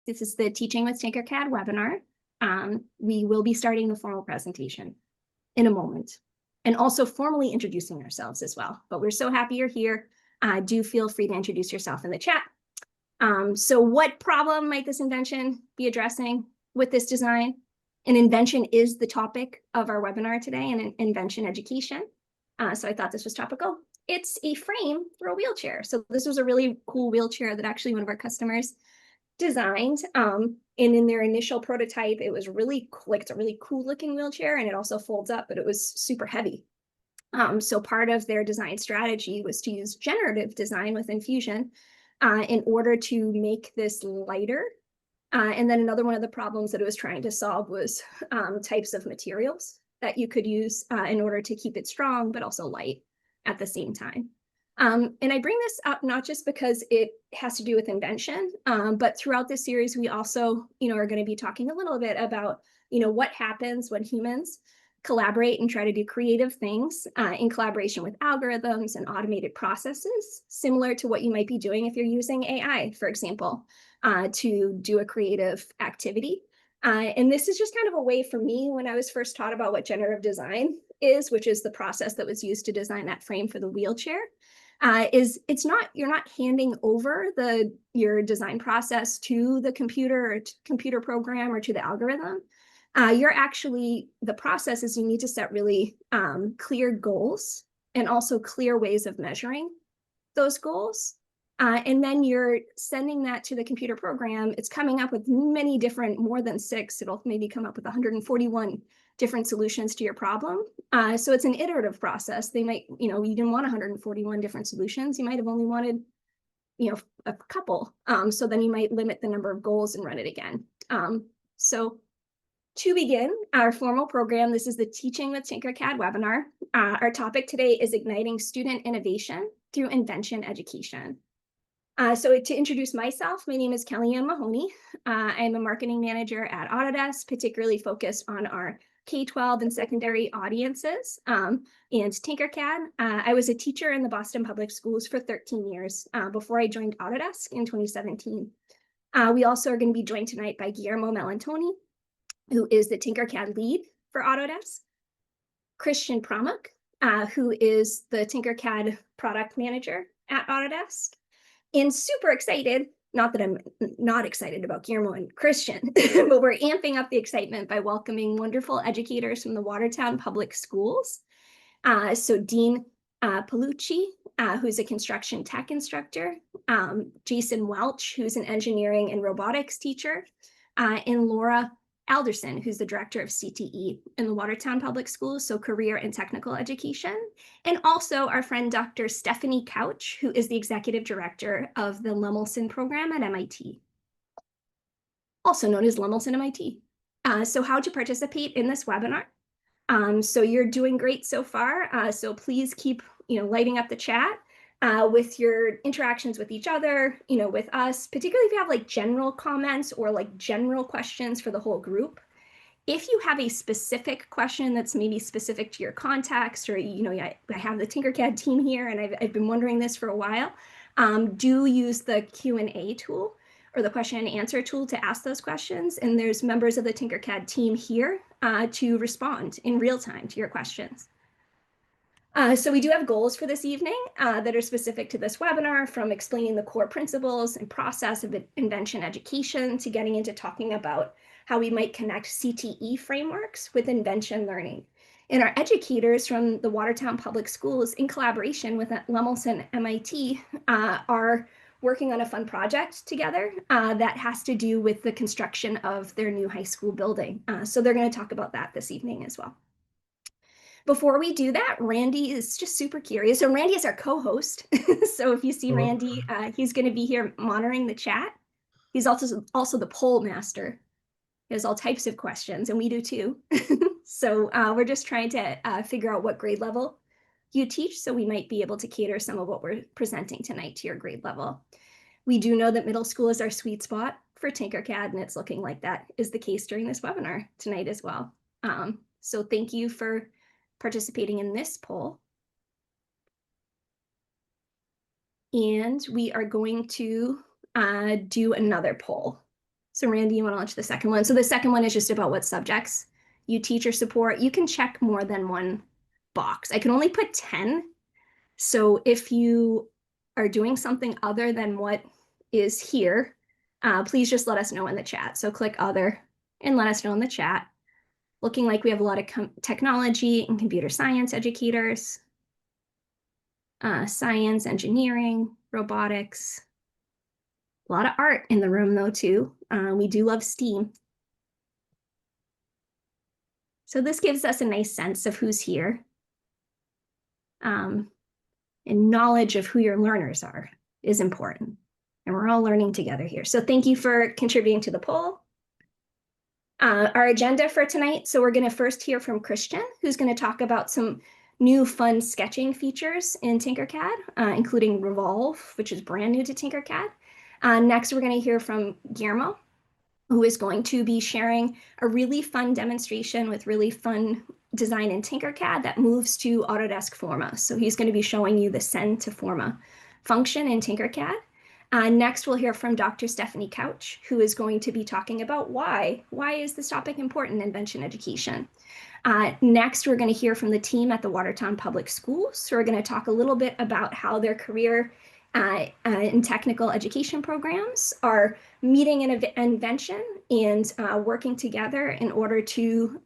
This is the Teaching with Tinkercad webinar. We will be starting the formal presentation in a moment, and also formally introducing ourselves as well. But we're so happy you're here. Do feel free to introduce yourself in the chat. So what problem might this invention be addressing with this design? An invention is the topic of our webinar today, and an invention education. So I thought this was topical. It's a frame for a wheelchair. So this was a really cool wheelchair that actually one of our customers designed. And in their initial prototype, it was really like, it's a really cool looking wheelchair, and it also folds up, but it was super heavy. So part of their design strategy was to use generative design within Fusion in order to make this lighter. And then another one of the problems that it was trying to solve was types of materials that you could use in order to keep it strong, but also light at the same time. And I bring this up not just because it has to do with invention, but throughout this series, we also, are going to be talking a little bit about, what happens when humans collaborate and try to do creative things in collaboration with algorithms and automated processes, similar to what you might be doing if you're using AI, for example, to do a creative activity. And this is just kind of a way for me, when I was first taught about what generative design is, which is the process that was used to design that frame for the wheelchair, you're not handing over your design process to the computer or computer program or to the algorithm. The process is you need to set really clear goals and also clear ways of measuring those goals. And then you're sending that to the computer program. It's coming up with more than 6. It'll maybe come up with 141 different solutions to your problem. So it's an iterative process. They might, you didn't want 141 different solutions. You might have only wanted, a couple. So then you might limit the number of goals and run it again. So to begin our formal program, this is the Teaching with Tinkercad webinar. Our topic today is igniting student innovation through invention education. So to introduce myself, my name is Kellyanne Mahoney. I'm a marketing manager at Autodesk, particularly focused on our K-12 and secondary audiences and Tinkercad. I was a teacher in the Boston Public Schools for 13 years before I joined Autodesk in 2017. We also are going to be joined tonight by Guillermo Melatoni, who is the Tinkercad lead for Autodesk, Christian Pramuk, who is the Tinkercad Product Manager at Autodesk, and super excited, not that I'm not excited about Guillermo and Christian, but we're amping up the excitement by welcoming wonderful educators from the Watertown Public Schools. So Dean Poillucci, who's a construction tech instructor, Jason Welch, who's an engineering and robotics teacher, and Laura Alderson, who's the director of CTE in the Watertown Public Schools, so career and technical education. And also our friend Dr. Stephanie Couch, who is the executive director of the Lemelson program at MIT, also known as Lemelson-MIT. So how to participate in this webinar. So you're doing great so far. So please keep lighting up the chat with your interactions with each other, with us, particularly if you have like general comments or like general questions for the whole group. If you have a specific question that's maybe specific to your context, or, I have the Tinkercad team here and I've been wondering this for a while, do use the Q&A tool or the question and answer tool to ask those questions. And there's members of the Tinkercad team here to respond in real time to your questions. So we do have goals for this evening that are specific to this webinar, from explaining the core principles and process of invention education to getting into talking about how we might connect CTE frameworks with invention learning. And our educators from the Watertown Public Schools, in collaboration with Lemelson-MIT, are working on a fun project together that has to do with the construction of their new high school building. So they're going to talk about that this evening as well. Before we do that, Randy is just super curious. So Randy is our co-host. So if you see Randy, he's going to be here monitoring the chat. He's also the poll master. He has all types of questions, and we do too. So we're just trying to figure out what grade level you teach, so we might be able to cater some of what we're presenting tonight to your grade level. We do know that middle school is our sweet spot for Tinkercad, and it's looking like that is the case during this webinar tonight as well. So thank you for participating in this poll. And we are going to do another poll. So Randy, you want to launch the second one? So the second one is just about what subjects you teach or support. You can check more than one box. I can only put 10. So if you are doing something other than what is here, please just let us know in the chat. So click other and let us know in the chat. Looking like we have a lot of technology and computer science educators, science, engineering, robotics. A lot of art in the room though too. We do love STEAM. So this gives us a nice sense of who's here. And knowledge of who your learners are is important. And we're all learning together here. So thank you for contributing to the poll. Our agenda for tonight. So we're going to first hear from Christian, who's going to talk about some new fun sketching features in Tinkercad, including Revolve, which is brand new to Tinkercad. Next, we're going to hear from Guillermo, who is going to be sharing a really fun demonstration with really fun design in Tinkercad that moves to Autodesk Forma. So he's going to be showing you the send to Forma function in Tinkercad. Next, we'll hear from Dr. Stephanie Couch, who is going to be talking about why is this topic important in invention education. Next, we're going to hear from the team at the Watertown Public Schools, who are going to talk a little bit about how their career and technical education programs are meeting an invention and working together in order to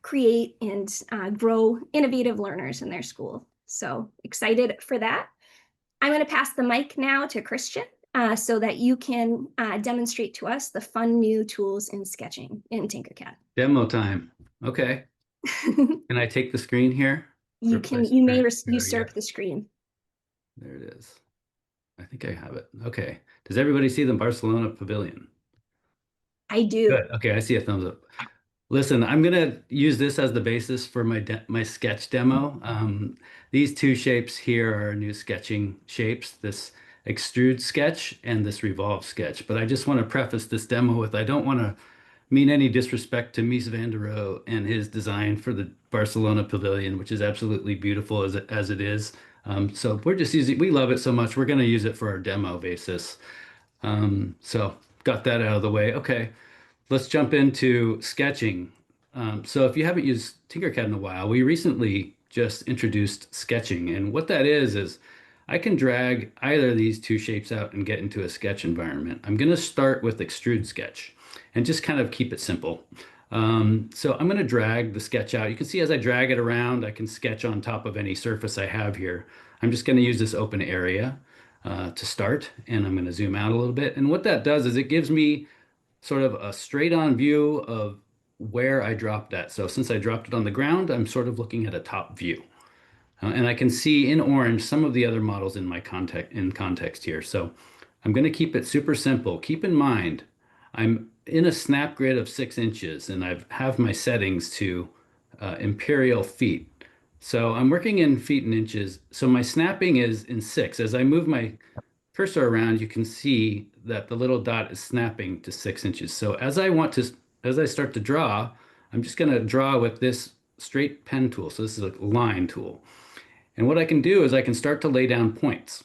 create and grow innovative learners in their school. So excited for that. I'm going to pass the mic now to Christian so that you can demonstrate to us the fun new tools in sketching in Tinkercad. Demo time. Okay. Can I take the screen here? You may usurp the screen. There it is. I think I have it. Okay. Does everybody see the Barcelona Pavilion? I do. Good. Okay, I see a thumbs up. Listen, I'm going to use this as the basis for my sketch demo. These two shapes here are new sketching shapes, this extrude sketch and this revolve sketch. But I just want to preface this demo with, I don't want to mean any disrespect to Mies van der Rohe and his design for the Barcelona Pavilion, which is absolutely beautiful as it is. So we're just we love it so much, we're going to use it for our demo basis. So got that out of the way. Okay. Let's jump into sketching. So if you haven't used Tinkercad in a while, we recently just introduced sketching. And what that is I can drag either of these two shapes out and get into a sketch environment. I'm going to start with extrude sketch and just kind of keep it simple. So I'm going to drag the sketch out. You can see as I drag it around, I can sketch on top of any surface I have here. I'm just going to use this open area to start, and I'm going to zoom out a little bit. And what that does is it gives me sort of a straight on view of where I dropped that. So since I dropped it on the ground, I'm sort of looking at a top view. And I can see in orange some of the other models in my context here. So I'm going to keep it super simple. Keep in mind, I'm in a snap grid of 6 inches and I have my settings to imperial feet. So I'm working in feet and inches. So my snapping is in 6. As I move my cursor around, you can see that the little dot is snapping to 6 inches. So as I start to draw, I'm just going to draw with this straight pen tool. So this is a line tool. And what I can do is I can start to lay down points.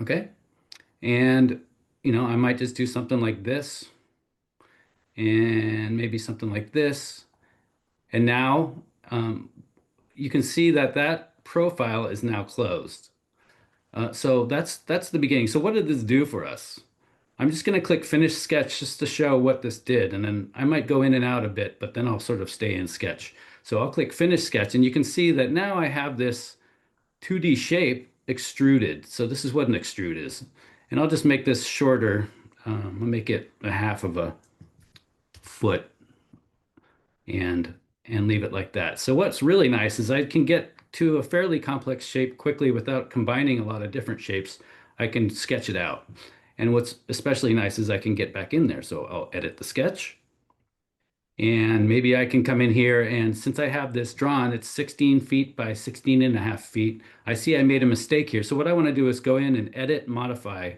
Okay. And, I might just do something like this and maybe something like this. And now you can see that profile is now closed. So that's the beginning. So what did this do for us? I'm just going to click Finish Sketch just to show what this did. And then I might go in and out a bit, but then I'll sort of stay in Sketch. So I'll click Finish Sketch, and you can see that now I have this 2D shape extruded. So this is what an extrude is. And I'll just make this shorter. I'll make it a half of a foot and leave it like that. So what's really nice is I can get to a fairly complex shape quickly without combining a lot of different shapes. I can sketch it out. And what's especially nice is I can get back in there. So I'll edit the sketch. And maybe I can come in here, and since I have this drawn, it's 16 feet by 16.5 feet. I see I made a mistake here. So what I want to do is go in and edit, modify.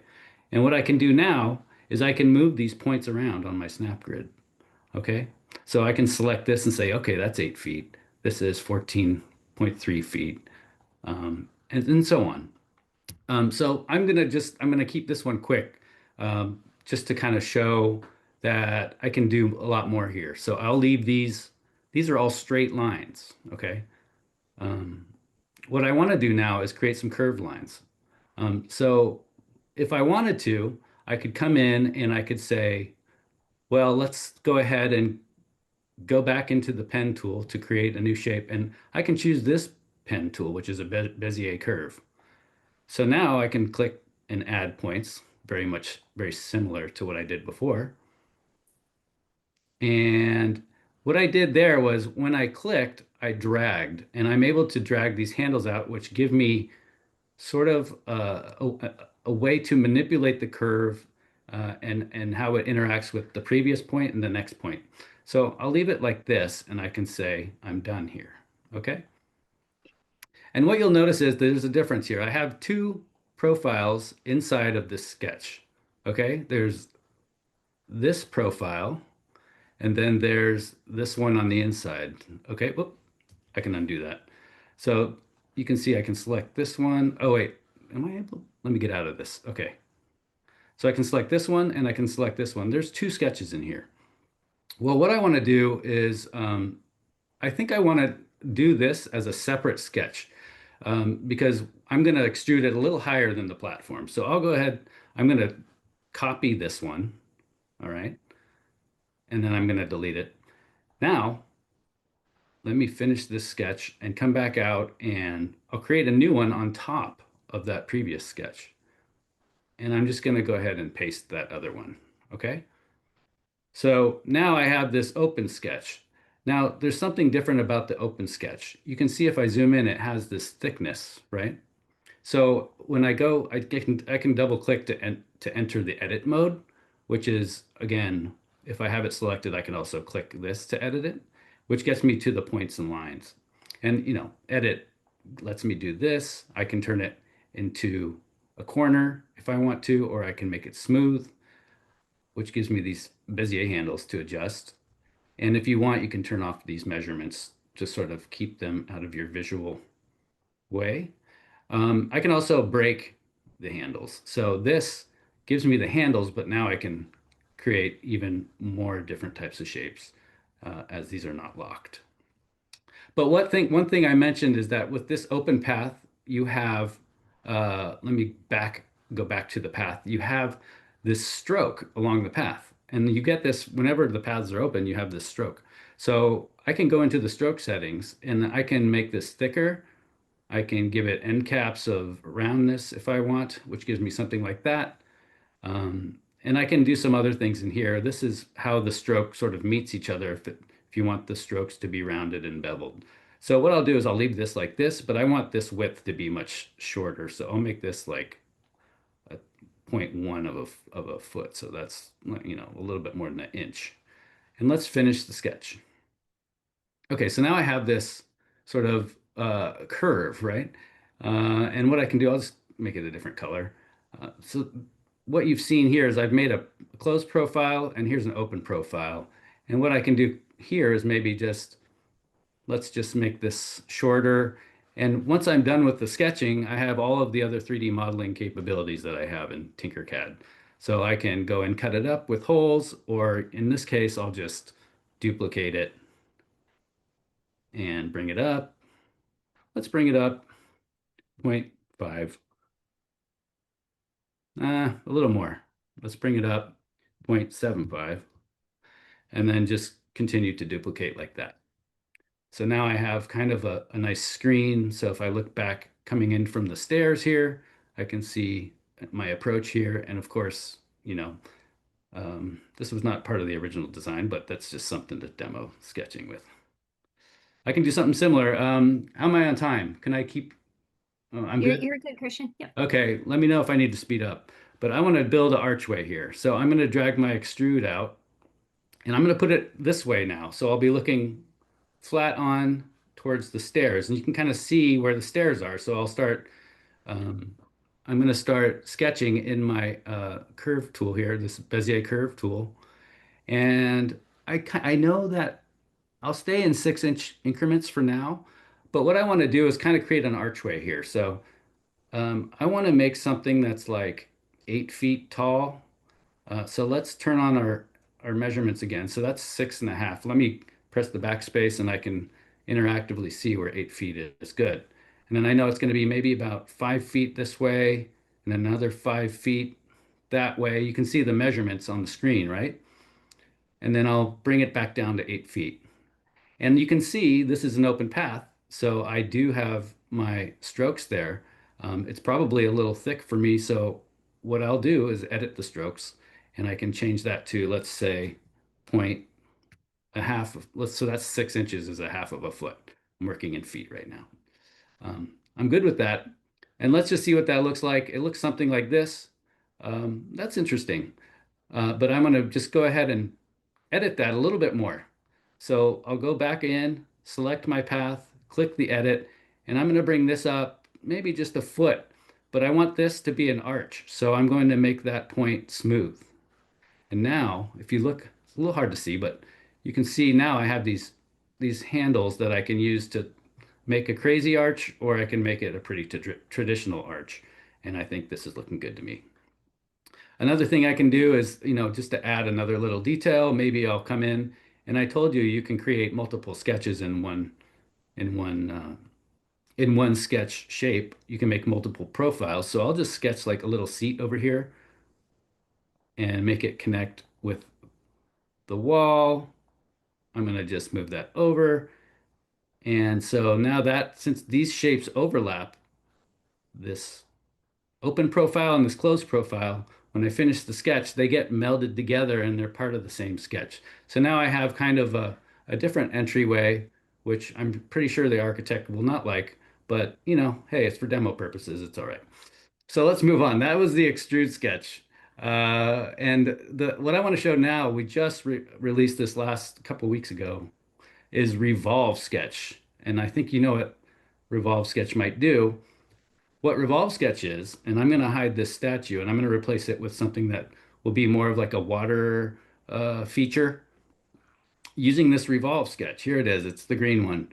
And what I can do now is I can move these points around on my snap grid. Okay. So I can select this and say, okay, that's 8 feet. This is 14.3 feet, and so on. So I'm gonna keep this one quick, just to kind of show that I can do a lot more here. So I'll leave these are all straight lines, okay? Um, what I want to do now is create some curved lines. So if I wanted to, I could come in and I could say, well, let's go ahead and go back into the pen tool to create a new shape. And I can choose this pen tool, which is a Bezier curve. So now I can click and add points, very similar to what I did before. And what I did there was when I clicked, I dragged, and I'm able to drag these handles out, which give me sort of a way to manipulate the curve and how it interacts with the previous point and the next point. So I'll leave it like this, and I can say I'm done here. Okay. And what you'll notice is there's a difference here. I have two profiles inside of this sketch. Okay. There's this profile, and then there's this one on the inside. Okay. Whoop. I can undo that. So you can see I can select this one. Oh, wait. Am I able? Let me get out of this. Okay. So I can select this one and I can select this one. There's two sketches in here. Well, what I want to do is I think I want to do this as a separate sketch because I'm going to extrude it a little higher than the platform. So I'll go ahead. I'm going to copy this one. All right. And then I'm going to delete it. Now, let me finish this sketch and come back out and I'll create a new one on top of that previous sketch. And I'm just going to go ahead and paste that other one. Okay. So now I have this open sketch. Now there's something different about the open sketch. You can see if I zoom in, it has this thickness, right? So when I go, I can double click to enter the edit mode, which is again, if I have it selected, I can also click this to edit it, which gets me to the points and lines. And edit lets me do this. I can turn it into a corner if I want to, or I can make it smooth, which gives me these Bezier handles to adjust. And if you want, you can turn off these measurements to sort of keep them out of your visual way. I can also break the handles. So this gives me the handles, but now I can create even more different types of shapes as these are not locked. But one thing I mentioned is that with this open path, you have, let me go back to the path. You have this stroke along the path. And you get this whenever the paths are open, you have this stroke. So I can go into the stroke settings and I can make this thicker. I can give it end caps of roundness if I want, which gives me something like that. And I can do some other things in here. This is how the stroke sort of meets each other if you want the strokes to be rounded and beveled. So what I'll do is I'll leave this like this, but I want this width to be much shorter. So I'll make this like a 0.1 of a foot. So that's, a little bit more than an inch. And let's finish the sketch. Okay, so now I have this sort of curve, right? And what I can do, I'll just make it a different color. So what you've seen here is I've made a closed profile and here's an open profile. And what I can do here is maybe let's just make this shorter. And once I'm done with the sketching, I have all of the other 3D modeling capabilities that I have in Tinkercad. So I can go and cut it up with holes, or in this case, I'll just duplicate it and bring it up. Let's bring it up 0.5. A little more. Let's bring it up 0.75 and then just continue to duplicate like that. So now I have kind of a nice screen. So if I look back coming in from the stairs here, I can see my approach here. And of course, this was not part of the original design, but that's just something to demo sketching with. I can do something similar. How am I on time? Can I keep? Oh, I'm good. You're good, Christian. Yep. Okay, let me know if I need to speed up. But I want to build an archway here. So I'm going to drag my extrude out and I'm going to put it this way now. So I'll be looking flat on towards the stairs and you can kind of see where the stairs are. So I'm going to start sketching in my curve tool here, this Bezier curve tool. And I know that I'll stay in 6-inch increments for now. But what I want to do is kind of create an archway here. So I want to make something that's like 8 feet tall. So let's turn on our our measurements again. So that's 6.5. Let me press the backspace and I can interactively see where 8 feet is. Good. And then I know it's going to be maybe about 5 feet this way and another 5 feet that way. You can see the measurements on the screen, right? And then I'll bring it back down to 8 feet. And you can see this is an open path, so I do have my strokes there. It's probably a little thick for me, so what I'll do is edit the strokes, and I can change that to, let's say, point a half of, so that's 6 inches is a half of a foot. I'm working in feet right now. I'm good with that. And let's just see what that looks like. It looks something like this. That's interesting. But I'm going to just go ahead and edit that a little bit more. So I'll go back in, select my path, click the edit, and I'm going to bring this up maybe just a foot, but I want this to be an arch. So I'm going to make that point smooth. And now, if you look, it's a little hard to see, but you can see now I have these handles that I can use to make a crazy arch, or I can make it a pretty traditional arch. And I think this is looking good to me. Another thing I can do is, just to add another little detail, maybe I'll come in and I told you you can create multiple sketches in one in one sketch shape. You can make multiple profiles. So I'll just sketch like a little seat over here and make it connect with the wall. I'm going to just move that over. And so now that since these shapes overlap, this open profile and this closed profile, when I finish the sketch, they get melded together and they're part of the same sketch. So now I have kind of a different entryway, which I'm pretty sure the architect will not like, but hey, it's for demo purposes, it's all right. So let's move on. That was the extrude sketch. And what I want to show now, we just released this last couple weeks ago, is revolve sketch. And I think you know what revolve sketch might do. What revolve sketch is, and I'm going to hide this statue and I'm going to replace it with something that will be more of like a water feature using this revolve sketch. Here it is. It's the green one.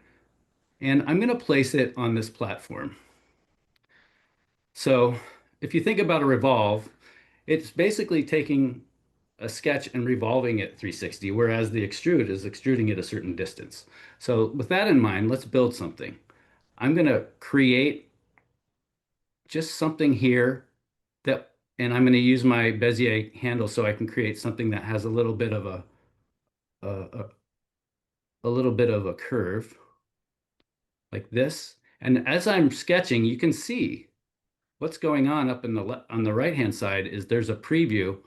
And I'm going to place it on this platform. So if you think about a revolve, it's basically taking a sketch and revolving it 360, whereas the extrude is extruding it a certain distance. So with that in mind, let's build something. I'm going to create just something here that, and I'm going to use my Bezier handle so I can create something that has a little bit of a, a little bit of a curve like this. And as I'm sketching, you can see what's going on up in on the right-hand side is there's a preview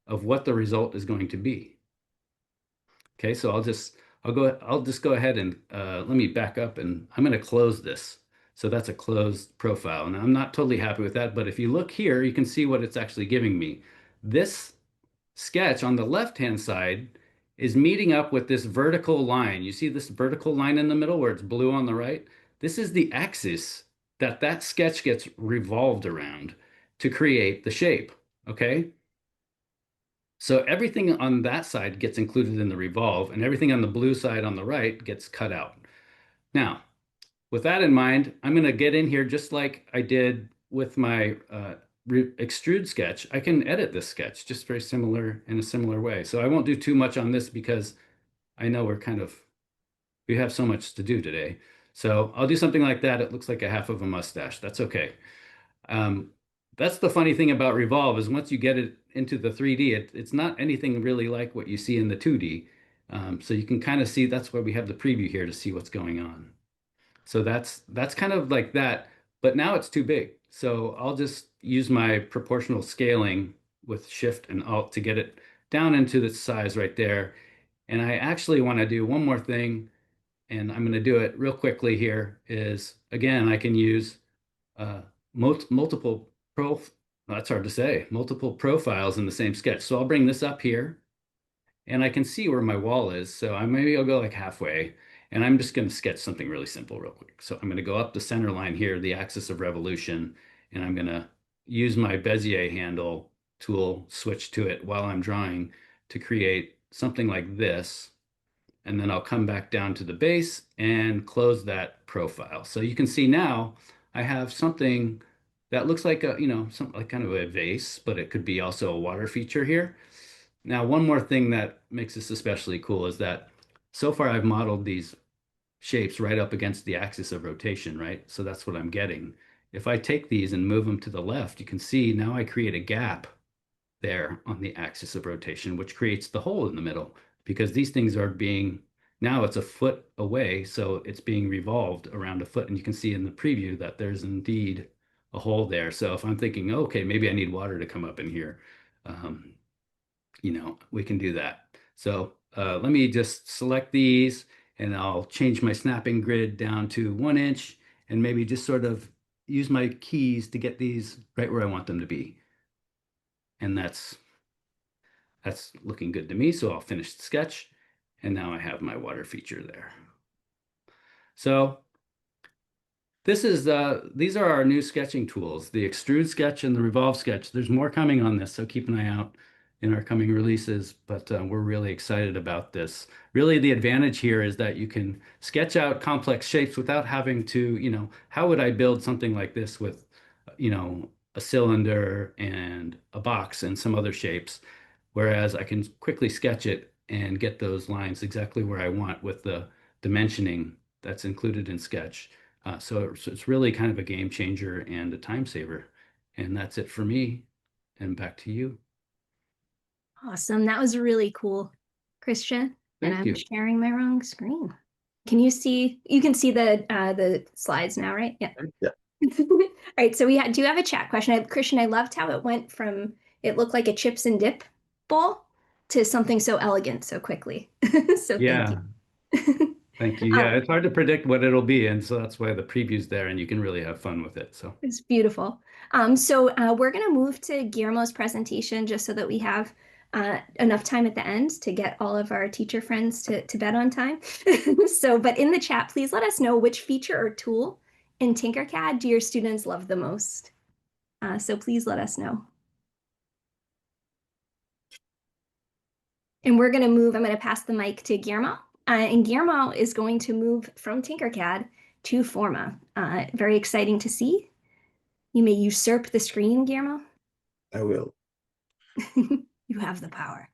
of what the result is going to be. Okay, so I'll just go ahead and let me back up and I'm going to close this. So that's a closed profile. Now I'm not totally happy with that, but if you look here, you can see what it's actually giving me. This sketch on the left-hand side is meeting up with this vertical line. You see this vertical line in the middle where it's blue on the right? This is the axis that sketch gets revolved around to create the shape, okay? So everything on that side gets included in the revolve, and everything on the blue side on the right gets cut out. Now, with that in mind, I'm going to get in here just like I did with my extrude sketch. I can edit this sketch just very similar in a similar way. So I won't do too much on this because I know we have so much to do today. So I'll do something like that. It looks like a half of a mustache. That's okay. That's the funny thing about Revolve is once you get it into the 3D, it's not anything really like what you see in the 2D. So you can kind of see that's why we have the preview here to see what's going on. So that's kind of like that, but now it's too big. So I'll just use my proportional scaling with Shift and Alt to get it down into the size right there. And I actually want to do one more thing, and I'm going to do it real quickly here, is again, I can use multiple that's hard to say, multiple profiles in the same sketch. So I'll bring this up here and I can see where my wall is. So maybe I'll go like halfway and I'm just going to sketch something really simple real quick. So I'm going to go up the center line here, the axis of revolution, and I'm going to use my Bezier handle tool, switch to it while I'm drawing to create something like this. And then I'll come back down to the base and close that profile. So you can see now I have something that looks like something like kind of a vase, but it could be also a water feature here. Now, one more thing that makes this especially cool is that so far I've modeled these shapes right up against the axis of rotation, right? So that's what I'm getting. If I take these and move them to the left, you can see now I create a gap there on the axis of rotation, which creates the hole in the middle because these things are being, now it's a foot away, so it's being revolved around a foot. And you can see in the preview that there's indeed a hole there. So if I'm thinking, okay, maybe I need water to come up in here, um, we can do that. So let me just select these and I'll change my snapping grid down to 1 inch and maybe just sort of use my keys to get these right where I want them to be. And that's looking good to me. So I'll finish the sketch. And now I have my water feature there. So these are our new sketching tools, the extrude sketch and the revolve sketch. There's more coming on this, so keep an eye out in our coming releases, but we're really excited about this. Really, the advantage here is that you can sketch out complex shapes without having to, how would I build something like this with, a cylinder and a box and some other shapes, whereas I can quickly sketch it and get those lines exactly where I want with the dimensioning that's included in Sketch. So it's really kind of a game changer and a time saver. And that's it for me. And back to you. Awesome. That was really cool, Christian. And Thank I'm you. sharing my wrong screen. Can you see? You can see the slides now, right? Yeah. Yeah. All right. So do have a chat question. Christian, I loved how it went from it looked like a chips and dip bowl to something so elegant so quickly. So thank Yeah, you. thank you. Yeah, it's hard to predict what it'll be. And so that's why the preview's there and you can really have fun with it. So It's beautiful. We're going to move to Guillermo's presentation just so that we have enough time at the end to get all of our teacher friends to bed on time. But in the chat, please let us know which feature or tool in Tinkercad do your students love the most. So please let us know. And I'm going to pass the mic to Guillermo. And Guillermo is going to move from Tinkercad to Forma. Very exciting to see. You may usurp the screen, Guillermo. I will. You have the power.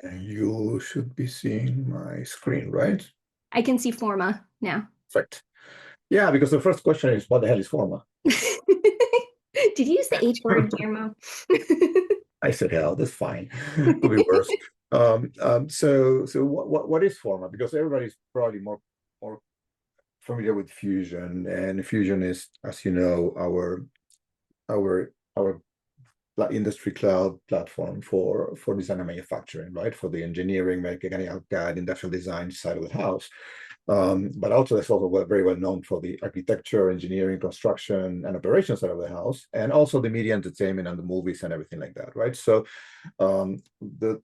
And you should be seeing my screen, right? I can see Forma now. Perfect. Yeah, because the first question is, what the hell is Forma? Did you use the H word, Guillermo? I said, hell, that's fine. Could be worse. So what is Forma? Because everybody's probably more familiar with Fusion, and Fusion is, as you know, our industry cloud platform for design and manufacturing, right? For the engineering, mechanical CAD, industrial design side of the house. But also it's also very well known for the architecture, engineering, construction, and operations side of the house, and also the media entertainment and the movies and everything like that, right? So the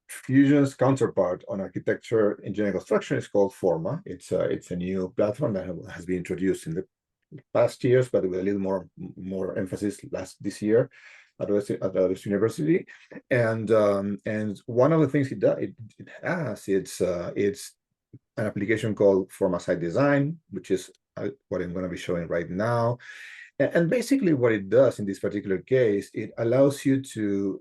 Fusion's counterpart on architecture, engineering, construction is called Forma. It's a new platform that has been introduced in the past years, but with a little more emphasis this year at Alderson University. And one of the things it has, it's an application called Forma Site Design, which is what I'm going to be showing right now. And basically what it does in this particular case, it allows you to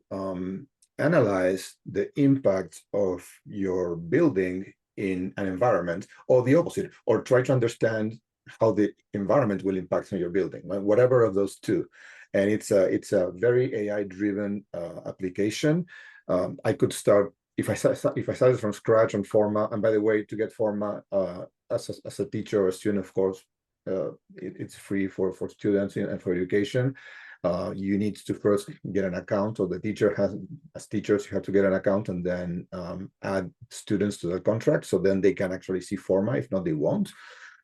analyze the impact of your building in an environment, or the opposite, or try to understand how the environment will impact on your building, whatever of those two. And it's a very AI-driven application. I could start if I started from scratch on Forma. And by the way, to get Forma as a teacher or a student, of course, it's free for students and for education. You need to first get an account, or the teacher has, as teachers, you have to get an account and then add students to the contract. So then they can actually see Forma. If not, they won't,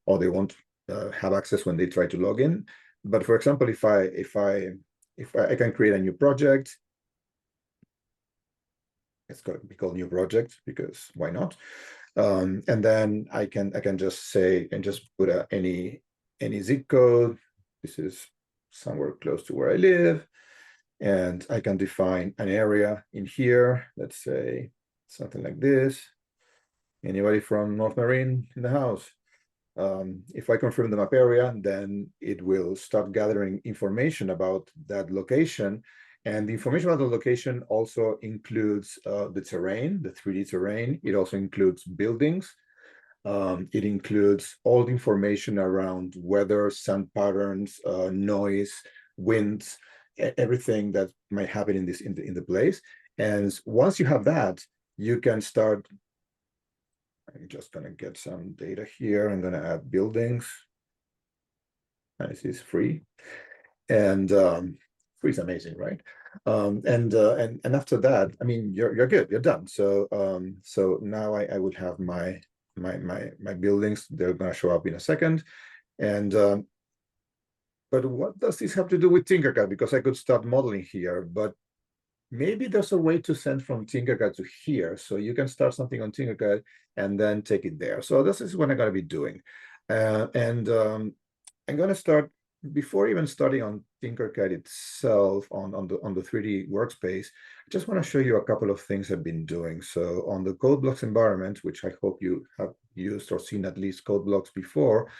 or they won't have access when they try to log in. But for example, if I can create a new project, it's going to be called new project because why not? And then I can just say and just put any zip code. This is somewhere close to where I live, and I can define an area in here. Let's say something like this. Anybody from North Marine in the house? If I confirm the map area, then it will start gathering information about that location. And the information about the location also includes the terrain, the 3D terrain. It also includes buildings. It includes all the information around weather, sun patterns, noise, winds, everything that might happen in the place. And once you have that, you can start. I'm just gonna get some data here. I'm gonna add buildings. And this is free, and free is amazing, right? And after that, I mean, you're good, you're done. So so now I would have my buildings. They're gonna show up in a second, and but what does this have to do with Tinkercad? Because I could start modeling here, but maybe there's a way to send from Tinkercad to here. So you can start something on Tinkercad and then take it there. So this is what I'm going to be doing. I'm going to start, before even starting on Tinkercad itself, on the 3D workspace, I just want to show you a couple of things I've been doing. So on the code blocks environment, which I hope you have used or seen at least code blocks before,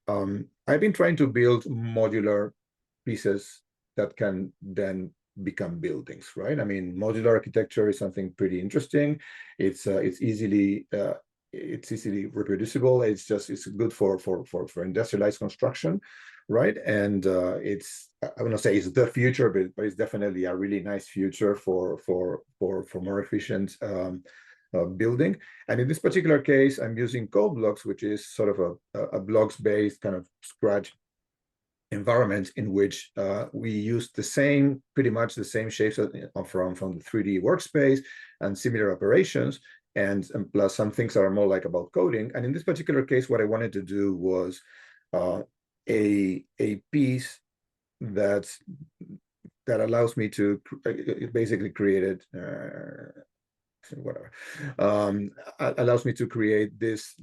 I've been trying to build modular pieces that can then become buildings, right? I mean, modular architecture is something pretty interesting. It's easily reproducible. It's good for industrialized construction, right? And I want to say it's the future, but it's definitely a really nice future for more efficient building. And in this particular case, I'm using code blocks, which is sort of a blocks-based kind of Scratch environment in which we use pretty much the same shapes from the 3D workspace and similar operations, and plus some things that are more like about coding. And in this particular case, what I wanted to do was a piece that allows me to basically create it. Whatever allows me to create this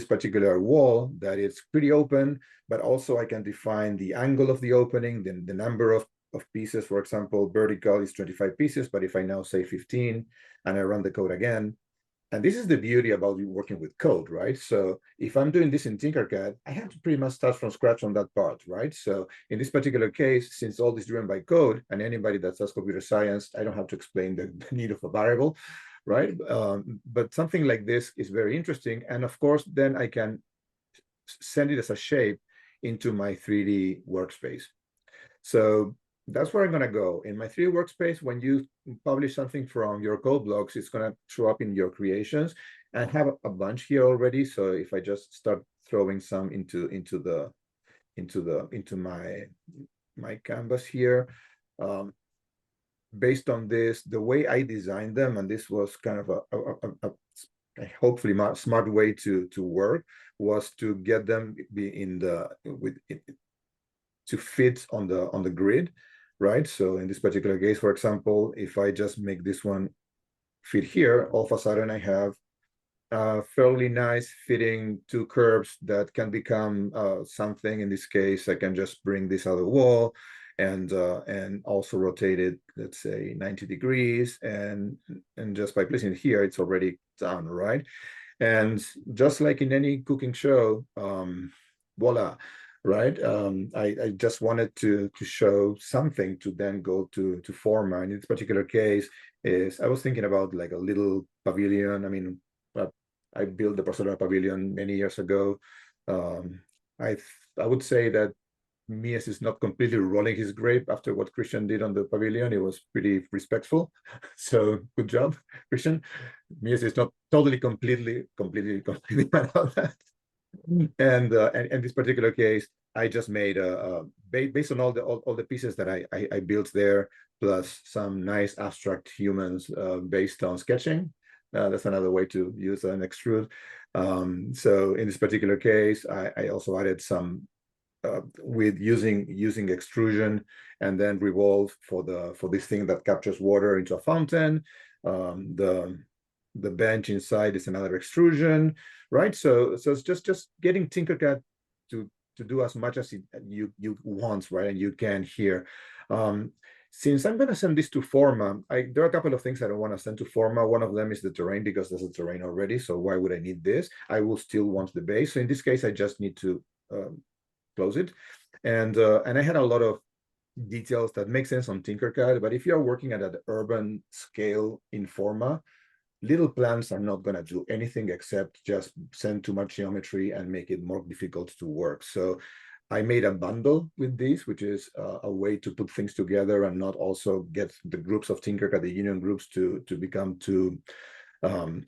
particular wall that is pretty open, but also I can define the angle of the opening, then the number of pieces. For example, vertical is 25 pieces, but if I now say 15 and I run the code again, and this is the beauty about working with code, right? So if I'm doing this in Tinkercad, I have to pretty much start from scratch on that part, right? So in this particular case, since all this is driven by code, and anybody that does computer science, I don't have to explain the need of a variable, right? But something like this is very interesting. And of course, then I can send it as a shape into my 3D workspace. So that's where I'm going to go. In my 3D workspace, when you publish something from your code blocks, it's going to show up in your creations. And I have a bunch here already. So if I just start throwing some into my canvas here, based on this, the way I designed them, and this was kind of a hopefully smart way to work, was to get them to fit on the grid, right? So in this particular case, for example, if I just make this one fit here, all of a sudden I have fairly nice fitting two curves that can become something. In this case, I can just bring this other wall and also rotate it, let's say 90 degrees, and just by placing it here, it's already done, right? And just like in any cooking show, voila, right? I just wanted to show something to then go to format. In this particular case, I was thinking about like a little pavilion. I mean, I built the Barcelona pavilion many years ago. I would say that Mies is not completely rolling his grave after what Christian did on the pavilion. It was pretty respectful. So good job, Christian. Mies is not totally completely mad about that. And in this particular case, I just made based on all the pieces that I built there, plus some nice abstract humans based on sketching. That's another way to use an extrude. So in this particular case, I also added some with using extrusion and then revolve for this thing that captures water into a fountain. The bench inside is another extrusion, right? So it's just getting Tinkercad to do as much as you want, right? And you can here. Since I'm going to send this to Forma, there are a couple of things I don't want to send to Forma. One of them is the terrain, because there's a terrain already. So why would I need this? I will still want the base. So in this case, I just need to close it. And I had a lot of details that make sense on Tinkercad. But if you're working at an urban scale in Forma, little plans are not going to do anything except just send too much geometry and make it more difficult to work. So I made a bundle with these, which is a way to put things together and not also get the groups of Tinkercad, the union groups, to become too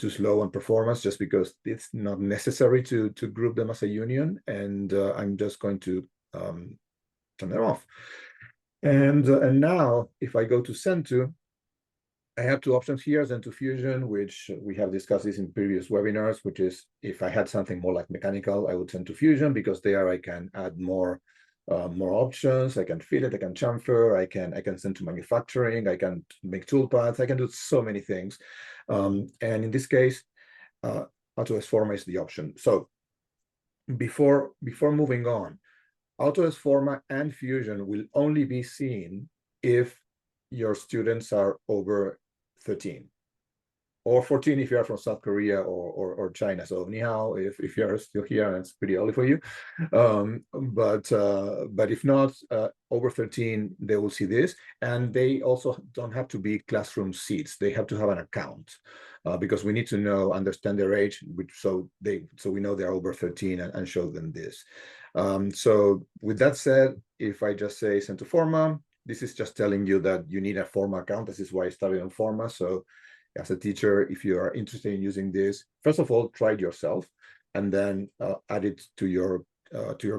slow on performance, just because it's not necessary to group them as a union. And I'm just going to turn them off. And now, if I go to send to, I have two options here, Send to Fusion, which we have discussed this in previous webinars, which is if I had something more like mechanical, I would send to Fusion, because there I can add more options. I can fill it, I can chamfer, I can send to manufacturing, I can make toolpaths, I can do so many things. And in this case, Autodesk Forma is the option. So before moving on, Autodesk Forma and Fusion will only be seen if your students are over 13 or 14 if you are from South Korea or China. So ni hao if you're still here, and it's pretty early for you. But if not, over 13, they will see this. And they also don't have to be classroom seats. They have to have an account, because we need to understand their age, so we know they're over 13 and show them this. So with that said, if I just say send to Forma, this is just telling you that you need a Forma account. This is why I started on Forma. So as a teacher, if you are interested in using this, first of all, try it yourself, and then add it to your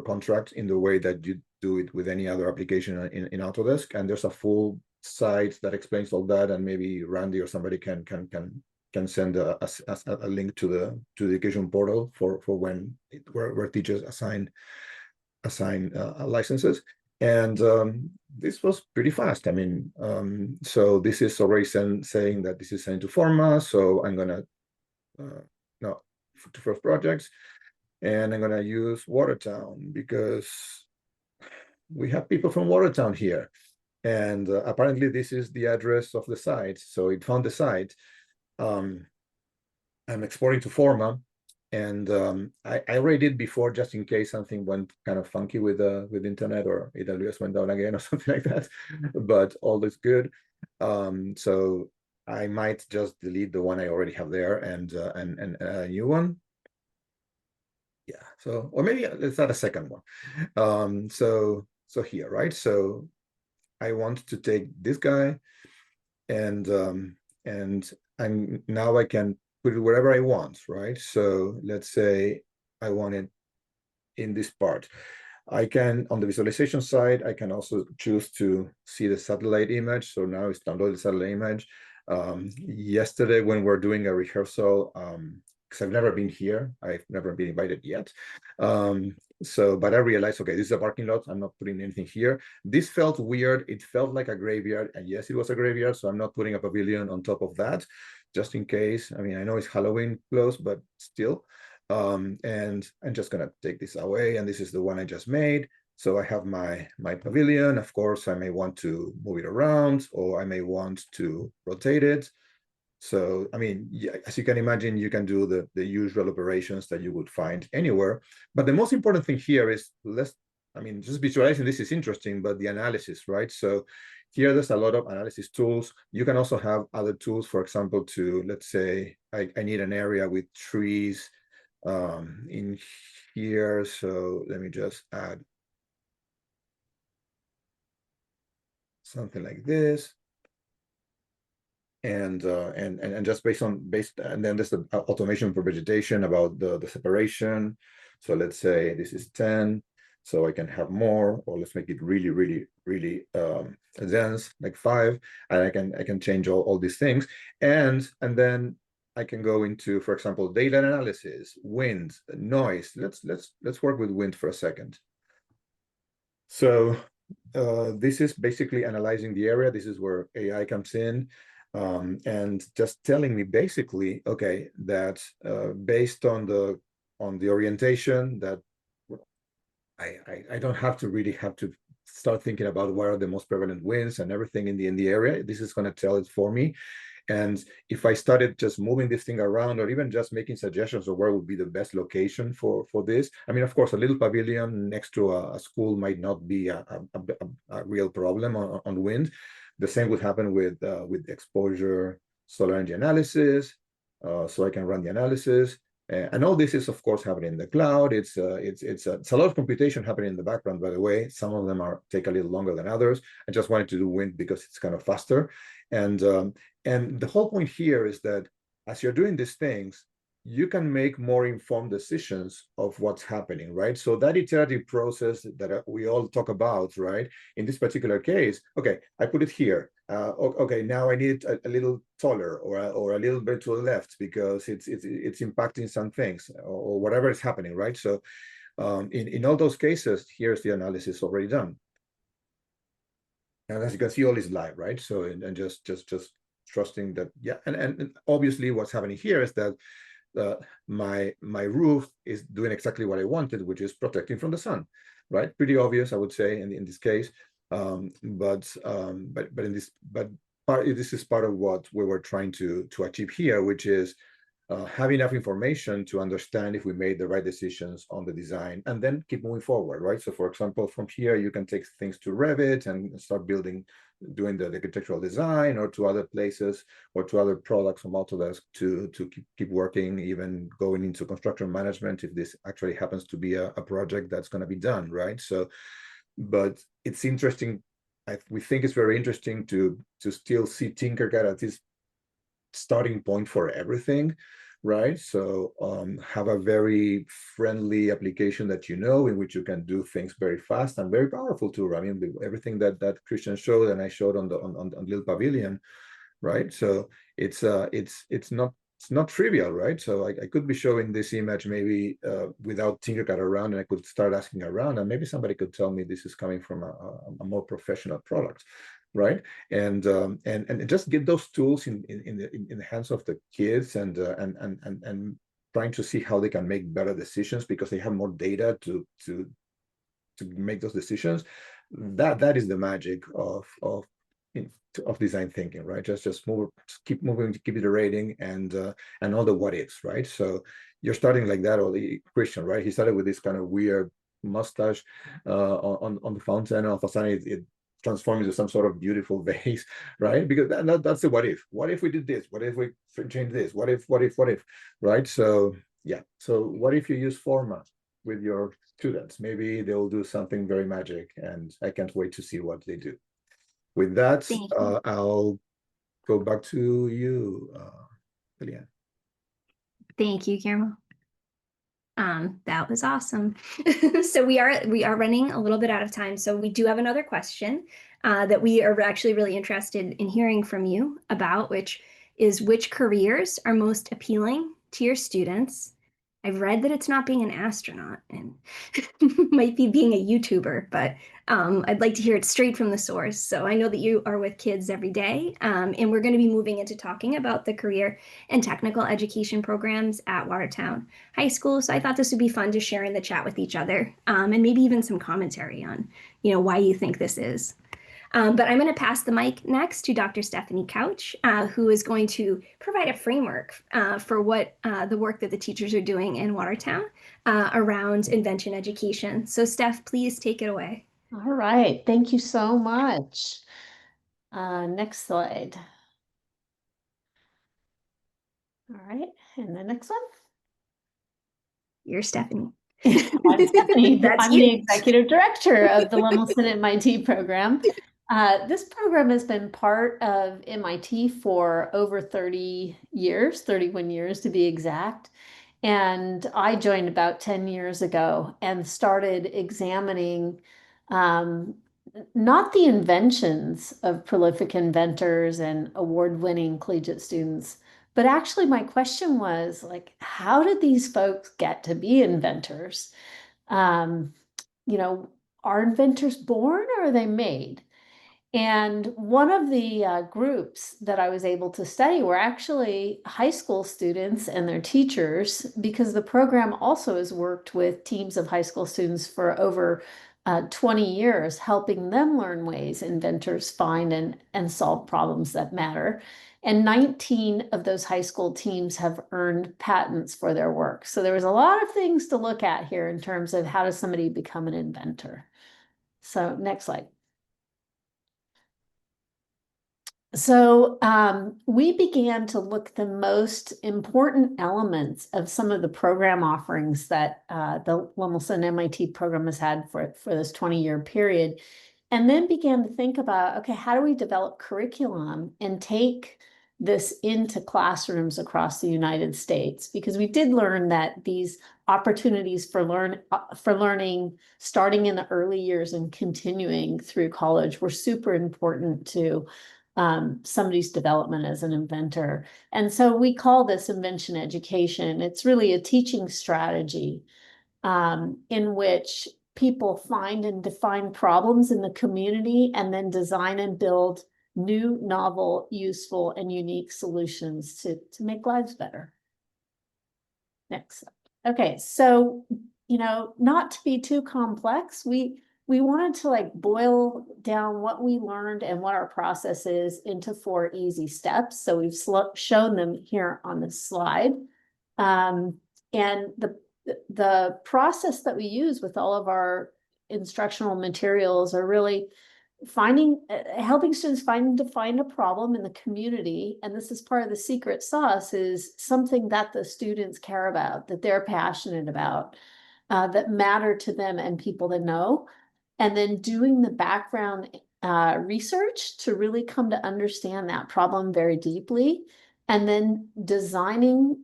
contract in the way that you do it with any other application in Autodesk. And there's a full site that explains all that, and maybe Randy or somebody can send a link to the education portal for where teachers assign licenses. And this was pretty fast. I mean, so this is already saying that this is sent to Forma. So I'm gonna to first projects, and I'm gonna use Watertown, because we have people from Watertown here, and apparently this is the address of the site. So it found the site. I'm exporting to Forma. And I already did before, just in case something went kind of funky with internet, or AWS went down again or something like that. But all is good. So I might just delete the one I already have there and a new one. Yeah. So, or maybe let's add a second one. So here, right? So I want to take this guy, and now I can put it wherever I want, right? So let's say I want it in this part. I can, on the visualization side, I can also choose to see the satellite image. So now it's downloaded the satellite image. Yesterday, when we're doing a rehearsal, because I've never been here, I've never been invited yet. But I realized, okay, this is a parking lot. I'm not putting anything here. This felt weird. It felt like a graveyard. And yes, it was a graveyard. So I'm not putting a pavilion on top of that, just in case. I mean, I know it's Halloween close, but still. And I'm just going to take this away. And this is the one I just made. So I have my pavilion. Of course, I may want to move it around, or I may want to rotate it. So, I mean, yeah, as you can imagine, you can do the usual operations that you would find anywhere. But the most important thing here is just visualizing this is interesting, but the analysis, right? So here, there's a lot of analysis tools. You can also have other tools, for example, let's say I need an area with trees in here. So let me just add something like this. And just and then there's the automation for vegetation about the separation. So let's say this is 10, so I can have more, or let's make it really, really, really dense, like 5, and I can change all these things, and then I can go into, for example, data analysis, wind, noise. Let's work with wind for a second. So this is basically analyzing the area. This is where AI comes in. And just telling me basically, okay, that based on the orientation, that I don't have to really start thinking about what are the most prevalent winds and everything in the area. This is going to tell it for me. And if I started just moving this thing around, or even just making suggestions of where would be the best location for this, I mean, of course, a little pavilion next to a school might not be a real problem on wind. The same would happen with exposure, solar energy analysis, so I can run the analysis. And all this is, of course, happening in the cloud. It's a lot of computation happening in the background, by the way. Some of them take a little longer than others. I just wanted to do wind because it's kind of faster. And the whole point here is that as you're doing these things, you can make more informed decisions of what's happening, right? So that iterative process that we all talk about, right? In this particular case, okay, I put it here. Okay, now I need a little taller or a little bit to the left because it's impacting some things or whatever is happening, right? So in all those cases, here's the analysis already done. And as you can see, all is live, right? So and just trusting that, yeah. And obviously what's happening here is that my roof is doing exactly what I wanted, which is protecting from the sun, right? Pretty obvious, I would say, in this case. But this is part of what we were trying to achieve here, which is have enough information to understand if we made the right decisions on the design, and then keep moving forward, right? So, for example, from here you can take things to Revit and start doing the architectural design, or to other places, or to other products from Autodesk to keep working, even going into construction management if this actually happens to be a project that's going to be done, right? So, but it's interesting. We think it's very interesting to still see Tinkercad at this starting point for everything, right? So have a very friendly application that in which you can do things very fast and very powerful too. I mean, everything that Christian showed and I showed on Little Pavilion, right? So it's not trivial, right? So I could be showing this image maybe without Tinkercad around, and I could start asking around, and maybe somebody could tell me this is coming from a more professional product, right? And just get those tools in the hands of the kids, and trying to see how they can make better decisions because they have more data to make those decisions. That is the magic of design thinking, right? Just keep moving, keep iterating, and all the what ifs, right? So you're starting like that, or the Christian, right? He started with this kind of weird mustache on the fountain. All of a sudden it transform into some sort of beautiful vase, right? Because that's the what if. What if we did this? What if we change this? What if, right? So yeah. So what if you use Forma with your students? Maybe they'll do something very magic, and I can't wait to see what they do. With that, I'll go back to you, Kellyanne. Thank you, Guillermo. That was awesome. So we are running a little bit out of time. So we do have another question that we are actually really interested in hearing from you about, which is which careers are most appealing to your students? I've read that it's not being an astronaut and might be being a YouTuber, but I'd like to hear it straight from the source. So I know that you are with kids every day, and we're going to be moving into talking about the career and technical education programs at Watertown High School. So I thought this would be fun to share in the chat with each other, and maybe even some commentary on, why you think this is. But I'm going to pass the mic next to Dr. Stephanie Couch, who is going to provide a framework for what the work that the teachers are doing in Watertown around invention education. So Steph, please take it away. All right, thank you so much. Next slide. All right, and the next one. You're Stephanie. I'm Stephanie. That's I'm you. the executive director of the Lemelson-MIT program. This program has been part of MIT for over 30 years, 31 years to be exact. And I joined about 10 years ago and started examining not the inventions of prolific inventors and award-winning collegiate students, but actually my question was, like, how did these folks get to be inventors? Are inventors born or are they made? And one of the groups that I was able to study were actually high school students and their teachers, because the program also has worked with teams of high school students for over 20 years helping them learn ways inventors find and solve problems that matter. And 19 of those high school teams have earned patents for their work. So there was a lot of things to look at here in terms of how does somebody become an inventor. So next slide. So we began to look at the most important elements of some of the program offerings that the Lemelson-MIT program has had for this 20-year period, and then began to think about, okay, how do we develop curriculum and take this into classrooms across the United States? Because we did learn that these opportunities for learning starting in the early years and continuing through college were super important to somebody's development as an inventor. And so we call this invention education. It's really a teaching strategy in which people find and define problems in the community and then design and build new, novel, useful, and unique solutions to make lives better. Next. Okay, so, not to be too complex, we wanted to like boil down what we learned and what our process is into 4 easy steps. So we've shown them here on this slide. And the process that we use with all of our instructional materials are really helping students find a problem in the community. And this is part of the secret sauce, is something that the students care about, that they're passionate about, that matter to them and people that know. And then doing the background research to really come to understand that problem very deeply, and then designing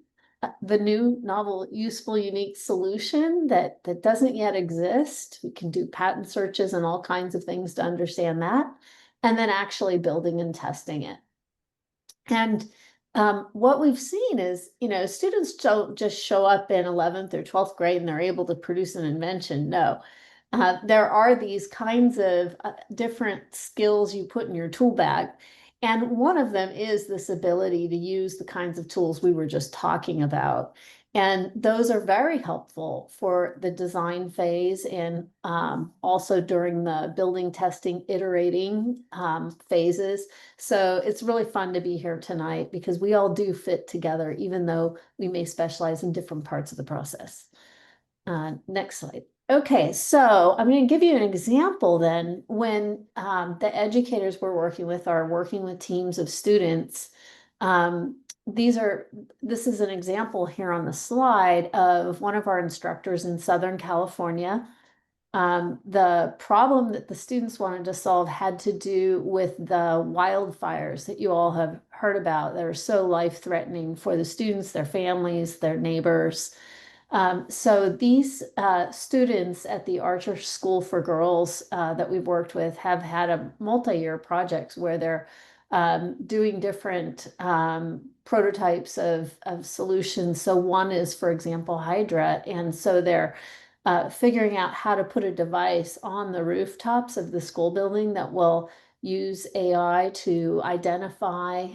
the new, novel, useful, unique solution that doesn't yet exist. We can do patent searches and all kinds of things to understand that, and then actually building and testing it. And what we've seen is, students don't just show up in 11th or 12th grade and they're able to produce an invention. No. There are these kinds of different skills you put in your tool bag. And one of them is this ability to use the kinds of tools we were just talking about. And those are very helpful for the design phase and also during the building, testing, iterating phases. So it's really fun to be here tonight because we all do fit together, even though we may specialize in different parts of the process. Next slide. Okay, so I'm going to give you an example then. When the educators we're working with are working with teams of students, this is an example here on the slide of one of our instructors in Southern California. The problem that the students wanted to solve had to do with the wildfires that you all have heard about that are so life-threatening for the students, their families, their neighbors. So these students at the Archer School for Girls that we've worked with have had a multi-year project where they're doing different prototypes of solutions. So one is, for example, Hydra. And so they're figuring out how to put a device on the rooftops of the school building that will use AI to identify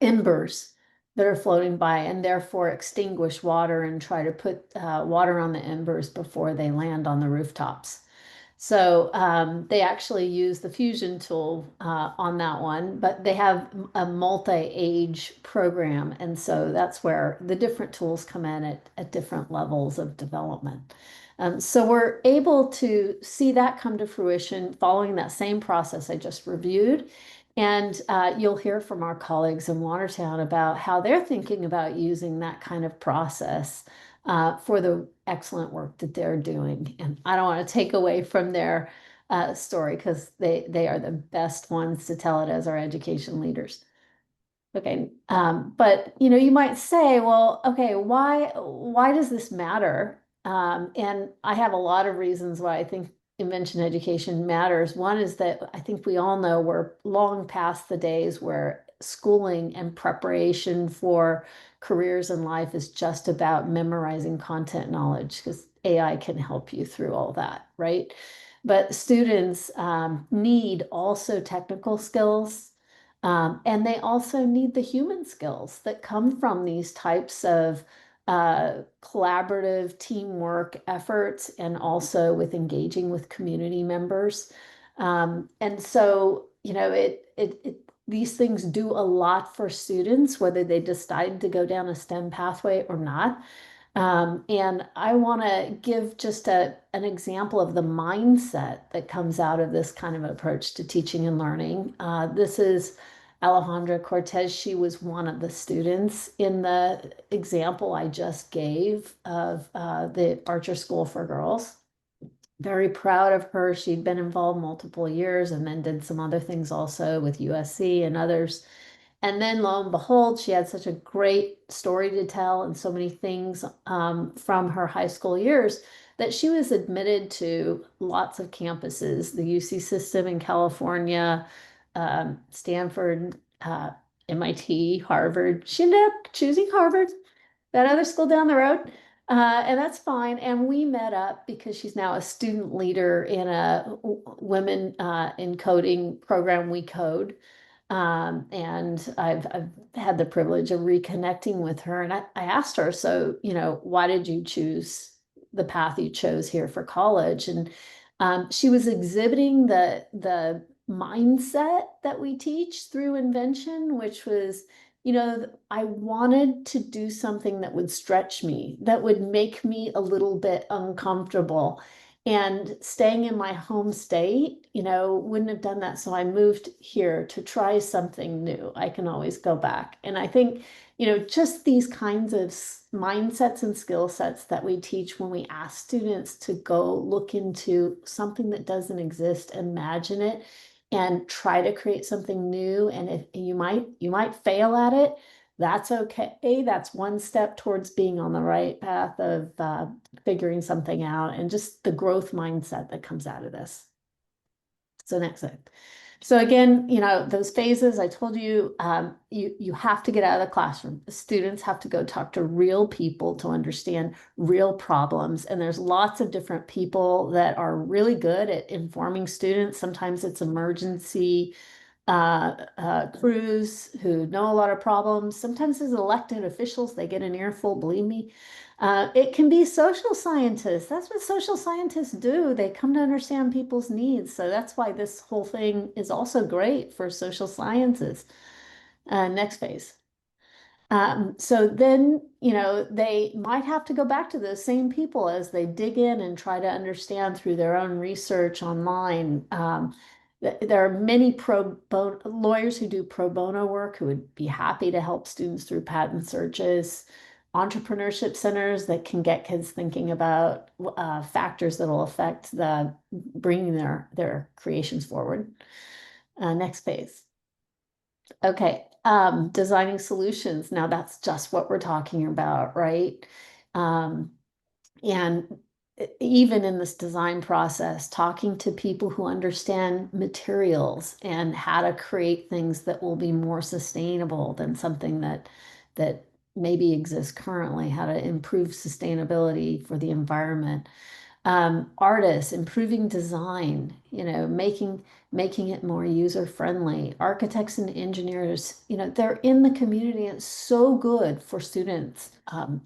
embers that are floating by and therefore extinguish water and try to put water on the embers before they land on the rooftops. So they actually use the Fusion tool on that one, but they have a multi-age program. And so that's where the different tools come in at different levels of development. So we're able to see that come to fruition following that same process I just reviewed. And you'll hear from our colleagues in Watertown about how they're thinking about using that kind of process for the excellent work that they're doing. And I don't want to take away from their story because they are the best ones to tell it as our education leaders. Okay, but you might say, well, okay, why does this matter? And I have a lot of reasons why I think invention education matters. One is that I think we all know we're long past the days where schooling and preparation for careers in life is just about memorizing content knowledge, because AI can help you through all that, right? But students need also technical skills, and they also need the human skills that come from these types of collaborative teamwork efforts, and also with engaging with community members. And so, these things do a lot for students, whether they decide to go down a STEM pathway or not. And I want to give just an example of the mindset that comes out of this kind of approach to teaching and learning. This is Alejandra Cortez. She was one of the students in the example I just gave of the Archer School for Girls. Very proud of her. She'd been involved multiple years and then did some other things also with USC and others. And then lo and behold, she had such a great story to tell and so many things from her high school years that she was admitted to lots of campuses, the UC system in California, Stanford, MIT, Harvard. She ended up choosing Harvard, that other school down the road. And that's fine. And we met up because she's now a student leader in a women in coding program, We Code. And I've had the privilege of reconnecting with her. And I asked her, so, why did you choose the path you chose here for college? And she was exhibiting the mindset that we teach through invention, which was, I wanted to do something that would stretch me, that would make me a little bit uncomfortable. And staying in my home state, wouldn't have done that. So I moved here to try something new. I can always go back. And I think, just these kinds of mindsets and skill sets that we teach when we ask students to go look into something that doesn't exist, imagine it, and try to create something new. And if you might fail at it, that's okay. That's one step towards being on the right path of figuring something out, and just the growth mindset that comes out of this. So next slide. So again, those phases I told you, you have to get out of the classroom. The students have to go talk to real people to understand real problems. And there's lots of different people that are really good at informing students. Sometimes it's emergency crews who know a lot of problems. Sometimes as elected officials, they get an earful, believe me. It can be social scientists. That's what social scientists do. They come to understand people's needs. So that's why this whole thing is also great for social sciences. Next phase. So then, they might have to go back to those same people as they dig in and try to understand through their own research online. There are many lawyers who do pro bono work who would be happy to help students through patent searches, entrepreneurship centers that can get kids thinking about factors that will affect bringing their creations forward. Next phase. Okay, designing solutions. Now that's just what we're talking about, right? And even in this design process, talking to people who understand materials and how to create things that will be more sustainable than something that maybe exists currently, how to improve sustainability for the environment. Artists, improving design, making it more user-friendly. Architects and engineers, they're in the community. It's so good for students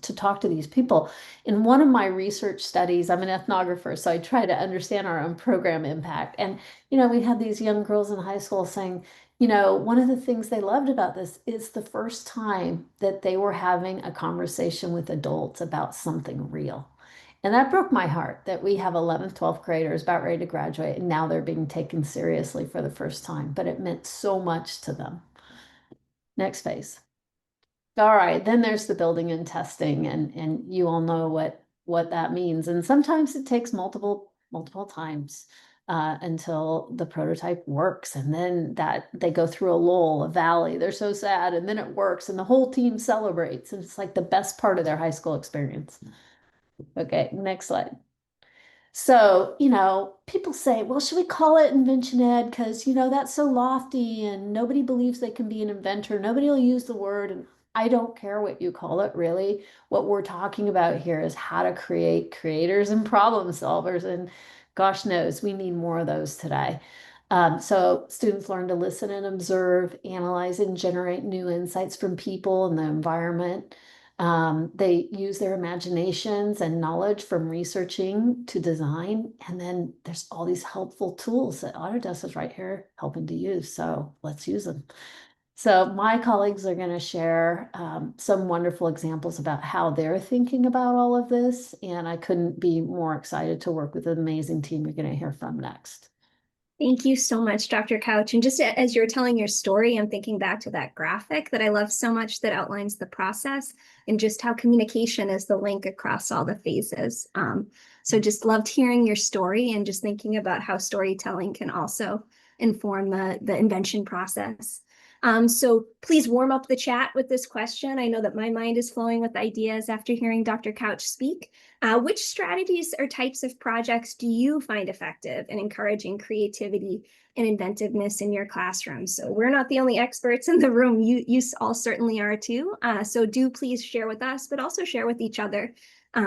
to talk to these people. In one of my research studies, I'm an ethnographer, so I try to understand our own program impact. And, we had these young girls in high school saying, one of the things they loved about this is the first time that they were having a conversation with adults about something real. And that broke my heart, that we have 11th, 12th graders about ready to graduate, and now they're being taken seriously for the first time, but it meant so much to them. Next phase. All right, then there's the building and testing, and you all know what that means. And sometimes it takes multiple times until the prototype works, and then they go through a lull, a valley. They're so sad, and then it works, and the whole team celebrates, and it's like the best part of their high school experience. Okay, next slide. So, people say, well, should we call it invention ed? Because, that's so lofty and nobody believes they can be an inventor. Nobody will use the word. And I don't care what you call it, really. What we're talking about here is how to create creators and problem solvers. And gosh knows, we need more of those today. So students learn to listen and observe, analyze and generate new insights from people and the environment. They use their imaginations and knowledge from researching to design. And then there's all these helpful tools that Autodesk is right here helping to use. So let's use them. So my colleagues are going to share some wonderful examples about how they're thinking about all of this. And I couldn't be more excited to work with an amazing team you're going to hear from next. Thank you so much, Dr. Couch. And just as you're telling your story, I'm thinking back to that graphic that I love so much that outlines the process and just how communication is the link across all the phases. So just loved hearing your story and just thinking about how storytelling can also inform the invention process. So please warm up the chat with this question. I know that my mind is flowing with ideas after hearing Dr. Couch speak. Which strategies or types of projects do you find effective in encouraging creativity and inventiveness in your classroom? So we're not the only experts in the room. You all certainly are too. So do please share with us, but also share with each other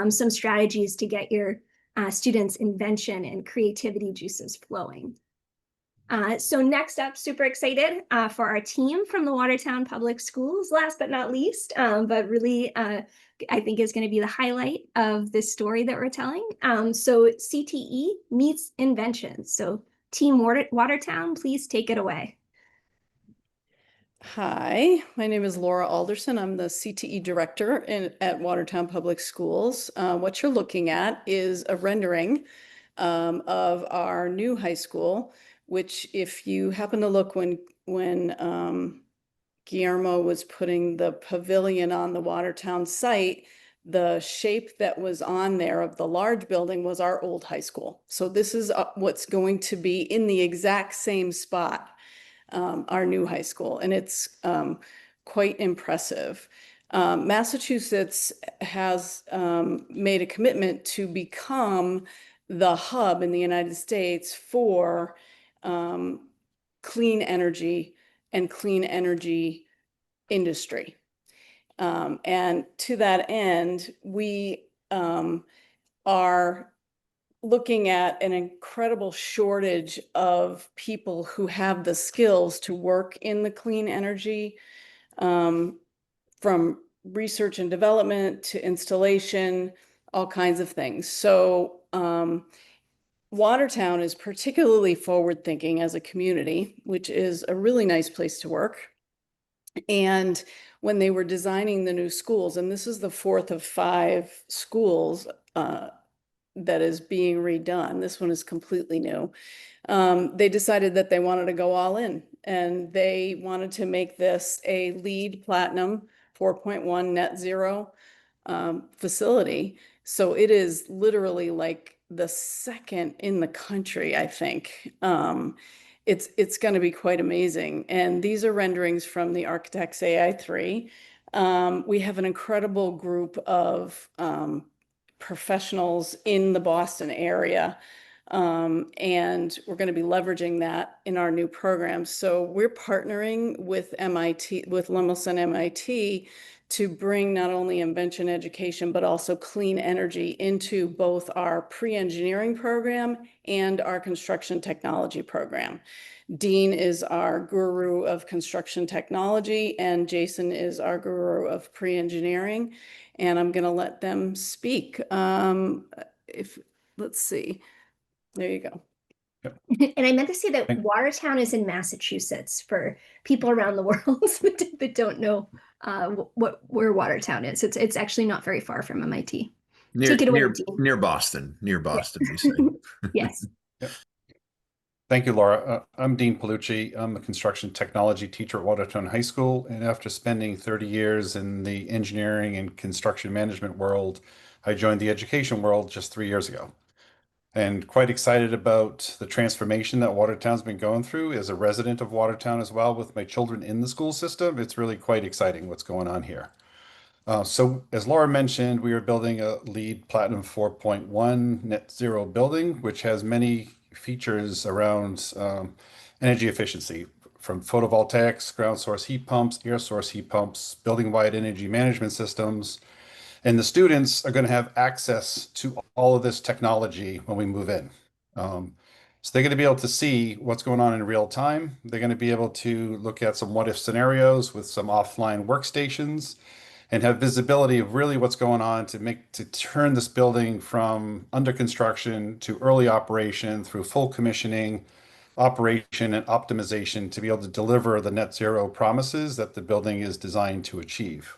some strategies to get your students' invention and creativity juices flowing. So next up, super excited for our team from the Watertown Public Schools, last but not least, but really I think is going to be the highlight of this story that we're telling. So CTE meets invention. So Team Watertown, please take it away. Hi, my name is Laura Alderson. I'm the CTE director at Watertown Public Schools. What you're looking at is a rendering of our new high school, which if you happen to look when Guillermo was putting the pavilion on the Watertown site, the shape that was on there of the large building was our old high school. So this is what's going to be in the exact same spot, our new high school, and it's quite impressive. Massachusetts has made a commitment to become the hub in the United States for clean energy and clean energy industry. And to that end, we are looking at an incredible shortage of people who have the skills to work in the clean energy, from research and development to installation, all kinds of things. So Watertown is particularly forward-thinking as a community, which is a really nice place to work. And when they were designing the new schools, and this is the 4th of 5 schools that is being redone, this one is completely new, they decided that they wanted to go all in, and they wanted to make this a LEED Platinum 4.1 net zero facility. So it is literally like the second in the country, I think. It's going to be quite amazing. And these are renderings from the Architects AI3. We have an incredible group of professionals in the Boston area. And we're going to be leveraging that in our new programs. So we're partnering with MIT, with Lemelson-MIT, to bring not only invention education, but also clean energy into both our pre-engineering program and our construction technology program. Dean is our guru of construction technology, and Jason is our guru of pre-engineering. And I'm going to let them speak. Let's see. There you go. And I meant to say that Watertown is in Massachusetts for people around the world that don't know where Watertown is. It's actually not very far from MIT. Take it away, near Boston. Near Boston, we say. Yes. Yep. Thank you, Laura. I'm Dean Poillucci. I'm a construction technology teacher at Watertown High School, and after spending 30 years in the engineering and construction management world, I joined the education world just 3 years ago. And quite excited about the transformation that Watertown's been going through as a resident of Watertown as well, with my children in the school system. It's really quite exciting what's going on here. So as Laura mentioned, we are building a LEED Platinum 4.1 net zero building, which has many features around energy efficiency, from photovoltaics, ground source heat pumps, air source heat pumps, building-wide energy management systems. And the students are going to have access to all of this technology when we move in. So they're going to be able to see what's going on in real time. They're going to be able to look at some what-if scenarios with some offline workstations. and have visibility of really what's going on to turn this building from under construction to early operation through full commissioning, operation, and optimization to be able to deliver the net zero promises that the building is designed to achieve.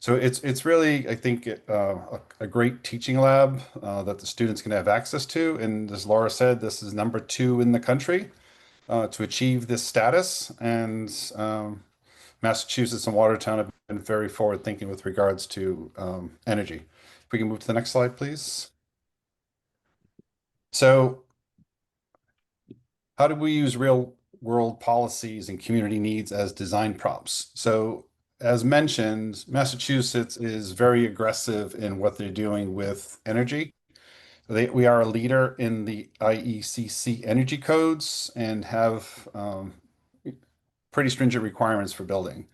So it's really, I think, a great teaching lab that the students can have access to. And as Laura said, this is #2 in the country to achieve this status. And Massachusetts and Watertown have been very forward thinking with regards to energy. If we can move to the next slide, please. So how do we use real world policies and community needs as design prompts? So as mentioned, Massachusetts is very aggressive in what they're doing with energy. We are a leader in the IECC energy codes and have pretty stringent requirements for building.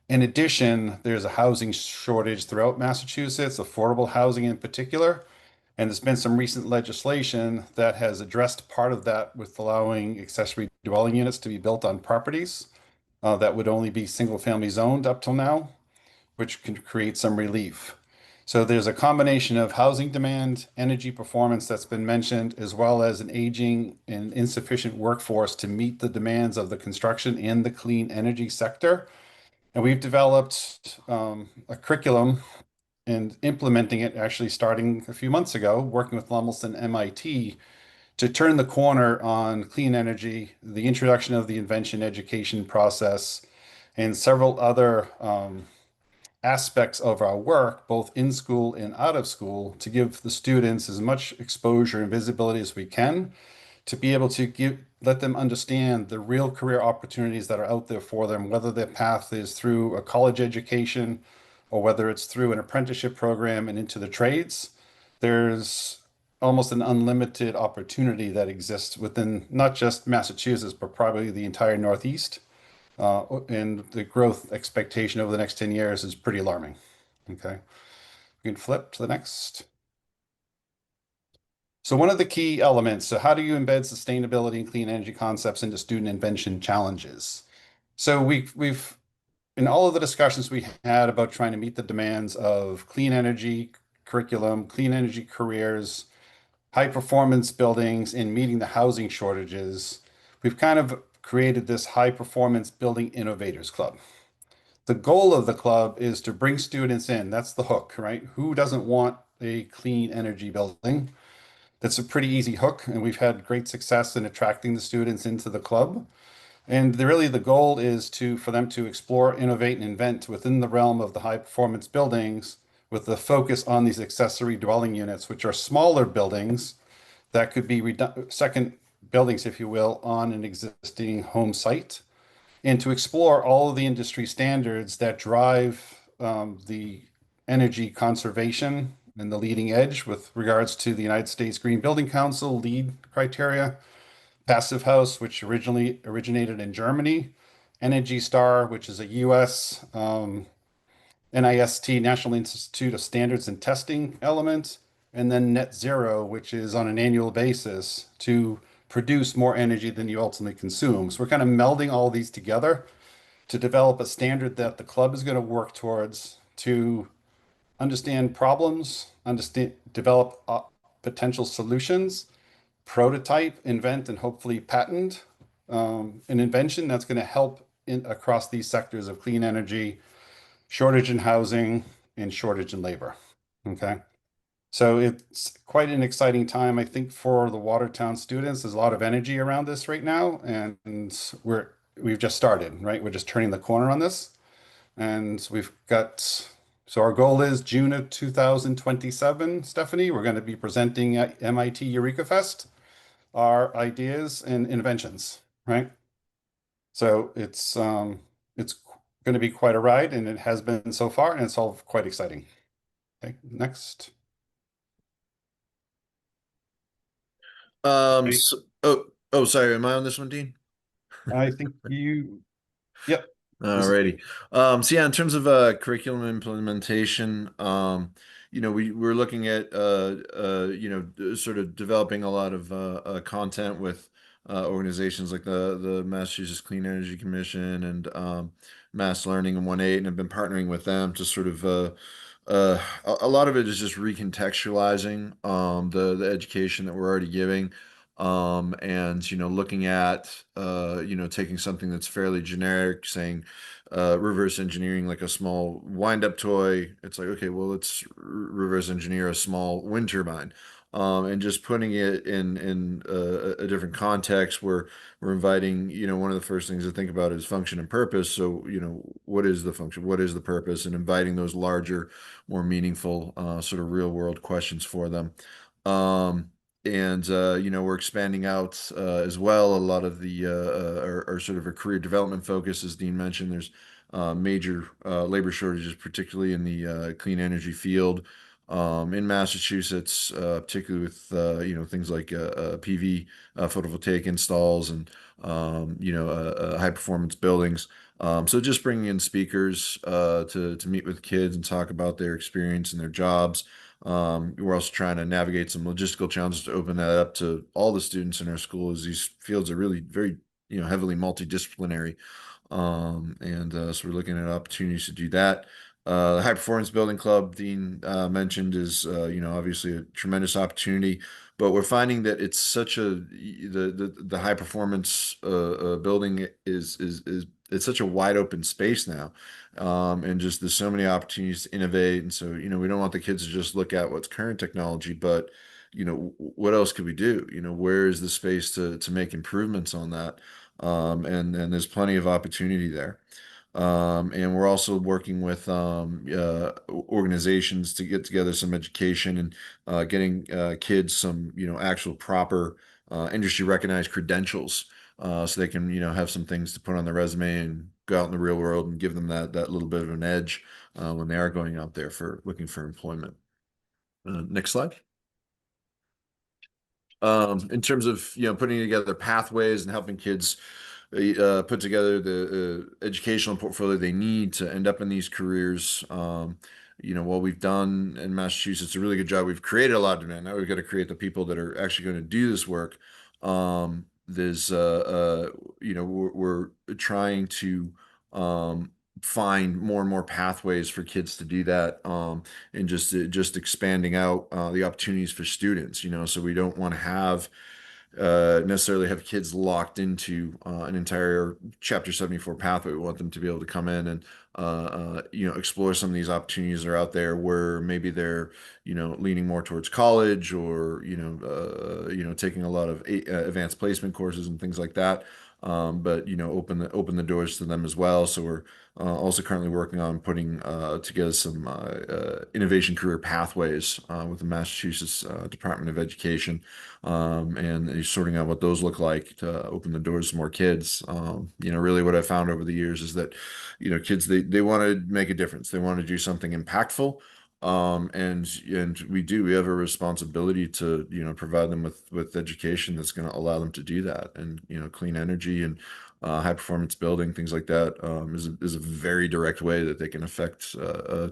In addition, there's a housing shortage throughout Massachusetts, affordable housing in particular. And there's been some recent legislation that has addressed part of that with allowing accessory dwelling units to be built on properties that would only be single family zoned up till now, which can create some relief. So there's a combination of housing demand, energy performance that's been mentioned, as well as an aging and insufficient workforce to meet the demands of the construction and the clean energy sector. And we've developed a curriculum and implementing it actually starting a few months ago, working with Lemelson-MIT to turn the corner on clean energy, the introduction of the invention education process, and several other aspects of our work, both in school and out of school, to give the students as much exposure and visibility as we can to be able to let them understand the real career opportunities that are out there for them, whether their path is through a college education or whether it's through an apprenticeship program and into the trades. There's almost an unlimited opportunity that exists within not just Massachusetts, but probably the entire Northeast. And the growth expectation over the next 10 years is pretty alarming. Okay, we can flip to the next. So one of the key elements, so how do you embed sustainability and clean energy concepts into student invention challenges? So we've in all of the discussions we had about trying to meet the demands of clean energy curriculum, clean energy careers, high performance buildings, and meeting the housing shortages, we've kind of created this high performance building innovators club. The goal of the club is to bring students in. That's the hook, right? Who doesn't want a clean energy building? That's a pretty easy hook, and we've had great success in attracting the students into the club. And really the goal is for them to explore, innovate, and invent within the realm of the high performance buildings with the focus on these accessory dwelling units, which are smaller buildings that could be second buildings, if you will, on an existing home site, and to explore all of the industry standards that drive the energy conservation and the leading edge with regards to the United States Green Building Council LEED criteria, Passive House, which originally originated in Germany, Energy Star, which is a US NIST, National Institute of Standards and Testing element, and then Net Zero, which is on an annual basis to produce more energy than you ultimately consume. So we're kind of melding all these together to develop a standard that the club is going to work towards to understand problems, develop potential solutions, prototype, invent, and hopefully patent an invention that's going to help across these sectors of clean energy, shortage in housing, and shortage in labor. Okay. So it's quite an exciting time, I think, for the Watertown students. There's a lot of energy around this right now, and we've just started, right? We're just turning the corner on this. And so our goal is June of 2027, Stephanie. We're going to be presenting at MIT Eureka Fest our ideas and inventions, right? So it's going to be quite a ride, and it has been so far, and it's all quite exciting. Okay, next. Sorry, am I on this one, Dean? I think yep. Alrighty. So yeah, in terms of curriculum implementation, we're looking at sort of developing a lot of content with organizations like the Massachusetts Clean Energy Commission and Mass Learning and 1.8, and have been partnering with them to sort of a lot of it is just recontextualizing the education that we're already giving, and looking at taking something that's fairly generic, saying reverse engineering like a small wind-up toy. It's like, okay, well, let's reverse engineer a small wind turbine. And just putting it in a different context where we're inviting, one of the first things to think about is function and purpose. So, what is the function? What is the purpose? And inviting those larger, more meaningful, sort of real world questions for them. And we're expanding out as well. A lot of the our sort of a career development focus, as Dean mentioned. There's major labor shortages, particularly in the clean energy field in Massachusetts, particularly with things like PV photovoltaic installs and high performance buildings. So just bringing in speakers to meet with kids and talk about their experience and their jobs. We're also trying to navigate some logistical challenges to open that up to all the students in our school, as these fields are really very heavily multidisciplinary. So we're looking at opportunities to do that. The High Performance Building Club, Dean mentioned, is obviously a tremendous opportunity, but we're finding that it's such the high performance building is it's such a wide open space now, and just there's so many opportunities to innovate, and so we don't want the kids to just look at what's current technology, but what else could we do? Where is the space to make improvements on that? And there's plenty of opportunity there. And we're also working with organizations to get together some education and getting kids some actual proper industry recognized credentials, so they can have some things to put on their resume and go out in the real world and give them that little bit of an edge when they are going out there for looking for employment. Next slide. In terms of putting together pathways and helping kids put together the educational portfolio they need to end up in these careers. What we've done in Massachusetts a really good job. We've created a lot of demand. Now we've got to create the people that are actually going to do this work. There's we're trying to find more and more pathways for kids to do that, and just expanding out the opportunities for students. So we don't want to have necessarily have kids locked into an entire Chapter 74 pathway. We want them to be able to come in and explore some of these opportunities that are out there where maybe they're leaning more towards college, or taking a lot of advanced placement courses and things like that. But open the doors to them as well. So we're also currently working on putting together some innovation career pathways with the Massachusetts Department of Education, and sorting out what those look like to open the doors to more kids. Really what I found over the years is that kids, they want to make a difference. They want to do something impactful. And we have a responsibility to provide them with education that's going to allow them to do that. And clean energy and high performance building, things like that, is a very direct way that they can affect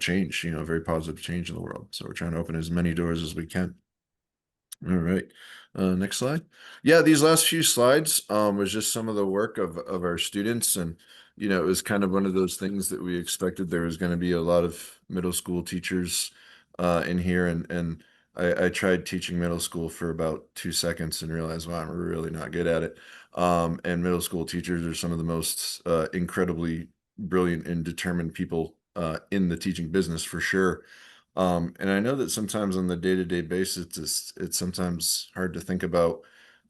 change, very positive change in the world. So we're trying to open as many doors as we can. All right. Next slide. Yeah, these last few slides was just some of the work of our students, and it was kind of one of those things that we expected there was going to be a lot of middle school teachers in here, and I tried teaching middle school for about 2 seconds and realized, wow, I'm really not good at it. And middle school teachers are some of the most incredibly brilliant and determined people in the teaching business, for sure. And I know that sometimes on the day-to-day basis, it's sometimes hard to think about,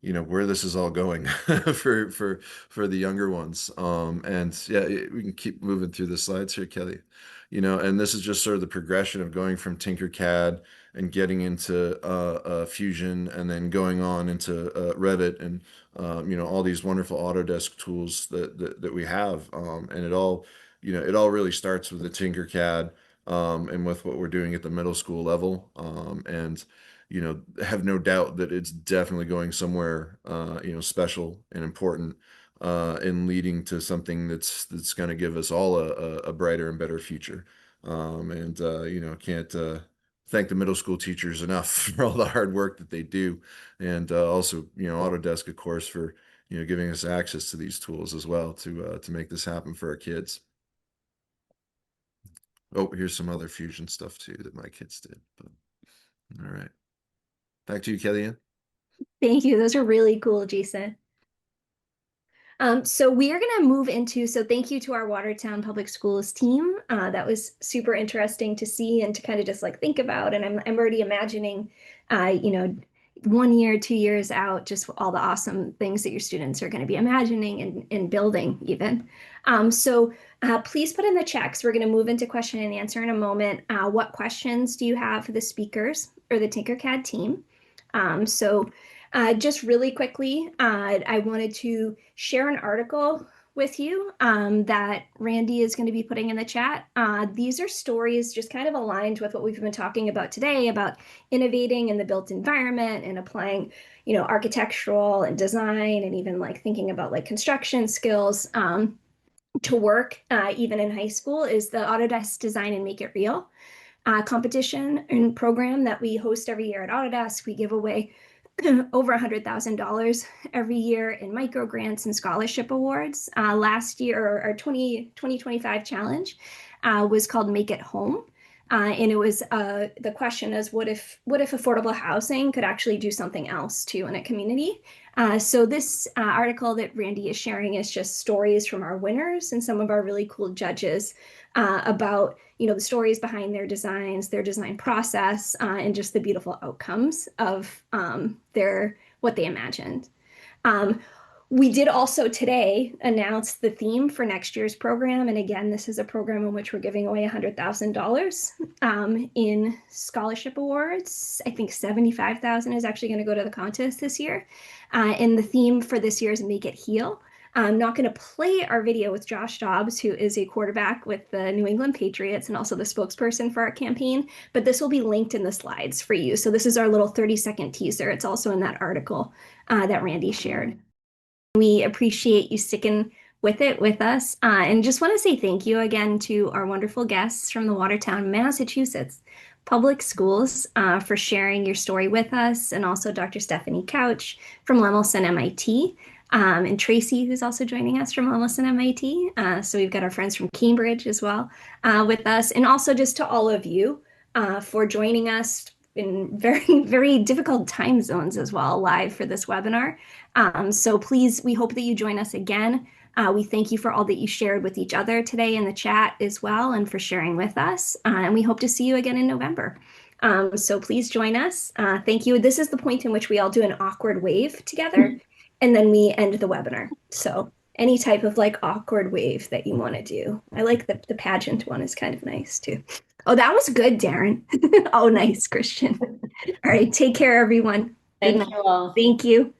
where this is all going for the younger ones. And yeah, we can keep moving through the slides here, Kelly. And this is just sort of the progression of going from Tinkercad and getting into Fusion, and then going on into Revit, and all these wonderful Autodesk tools that we have. And it all really starts with the Tinkercad. And with what we're doing at the middle school level, and have no doubt that it's definitely going somewhere special and important, and leading to something that's going to give us all a brighter and better future. Can't thank the middle school teachers enough for all the hard work that they do, and also Autodesk, of course, for giving us access to these tools as well to make this happen for our kids. Oh, here's some other Fusion stuff too that my kids did. But, all right. Back to you, Kellyanne. Thank you. Those are really cool, Jason. So we are going to move into, so thank you to our Watertown Public Schools team. That was super interesting to see and to kind of just like think about. And I'm already imagining, 1 year, 2 years out, just all the awesome things that your students are going to be imagining and building even. So please put in the chat, 'cause we're going to move into question and answer in a moment. What questions do you have for the speakers or the Tinkercad team? Just really quickly, I wanted to share an article with you that Randy is going to be putting in the chat. These are stories just kind of aligned with what we've been talking about today about innovating in the built environment and applying, architectural and design and even like thinking about like construction skills to work even in high school is the Autodesk Design and Make It Real competition and program that we host every year at Autodesk. We give away over $100,000 every year in micro grants and scholarship awards. Last year, our 2025 challenge was called Make It Home. And it was the question is, what if affordable housing could actually do something else too in a community? So this article that Randy is sharing is just stories from our winners and some of our really cool judges about the stories behind their designs, their design process, and just the beautiful outcomes of what they imagined. We did also today announce the theme for next year's program. And again, this is a program in which we're giving away $100,000 in scholarship awards. I think $75,000 is actually going to go to the contest this year. And the theme for this year is Make It Heal. I'm not going to play our video with Josh Dobbs, who is a quarterback with the New England Patriots and also the spokesperson for our campaign, but this will be linked in the slides for you. So this is our little 30-second teaser. It's also in that article that Randy shared. We appreciate you sticking with it with us and just want to say thank you again to our wonderful guests from the Watertown, Massachusetts Public Schools for sharing your story with us, and also Dr. Stephanie Couch from Lemelson-MIT. And Tracy, who's also joining us from Lemelson-MIT. So we've got our friends from Cambridge as well with us. And also just to all of you for joining us in very, very difficult time zones as well, live for this webinar. So please, we hope that you join us again. We thank you for all that you shared with each other today in the chat as well, and for sharing with us. And we hope to see you again in November. So please join us. Thank you. This is the point in which we all do an awkward wave together. And then we end the webinar. So any type of like awkward wave that you want to do. I like the pageant one is kind of nice too. Oh, that was good, Darren. Oh, nice, Christian. All right, take care, everyone. Thank you all. Thank you.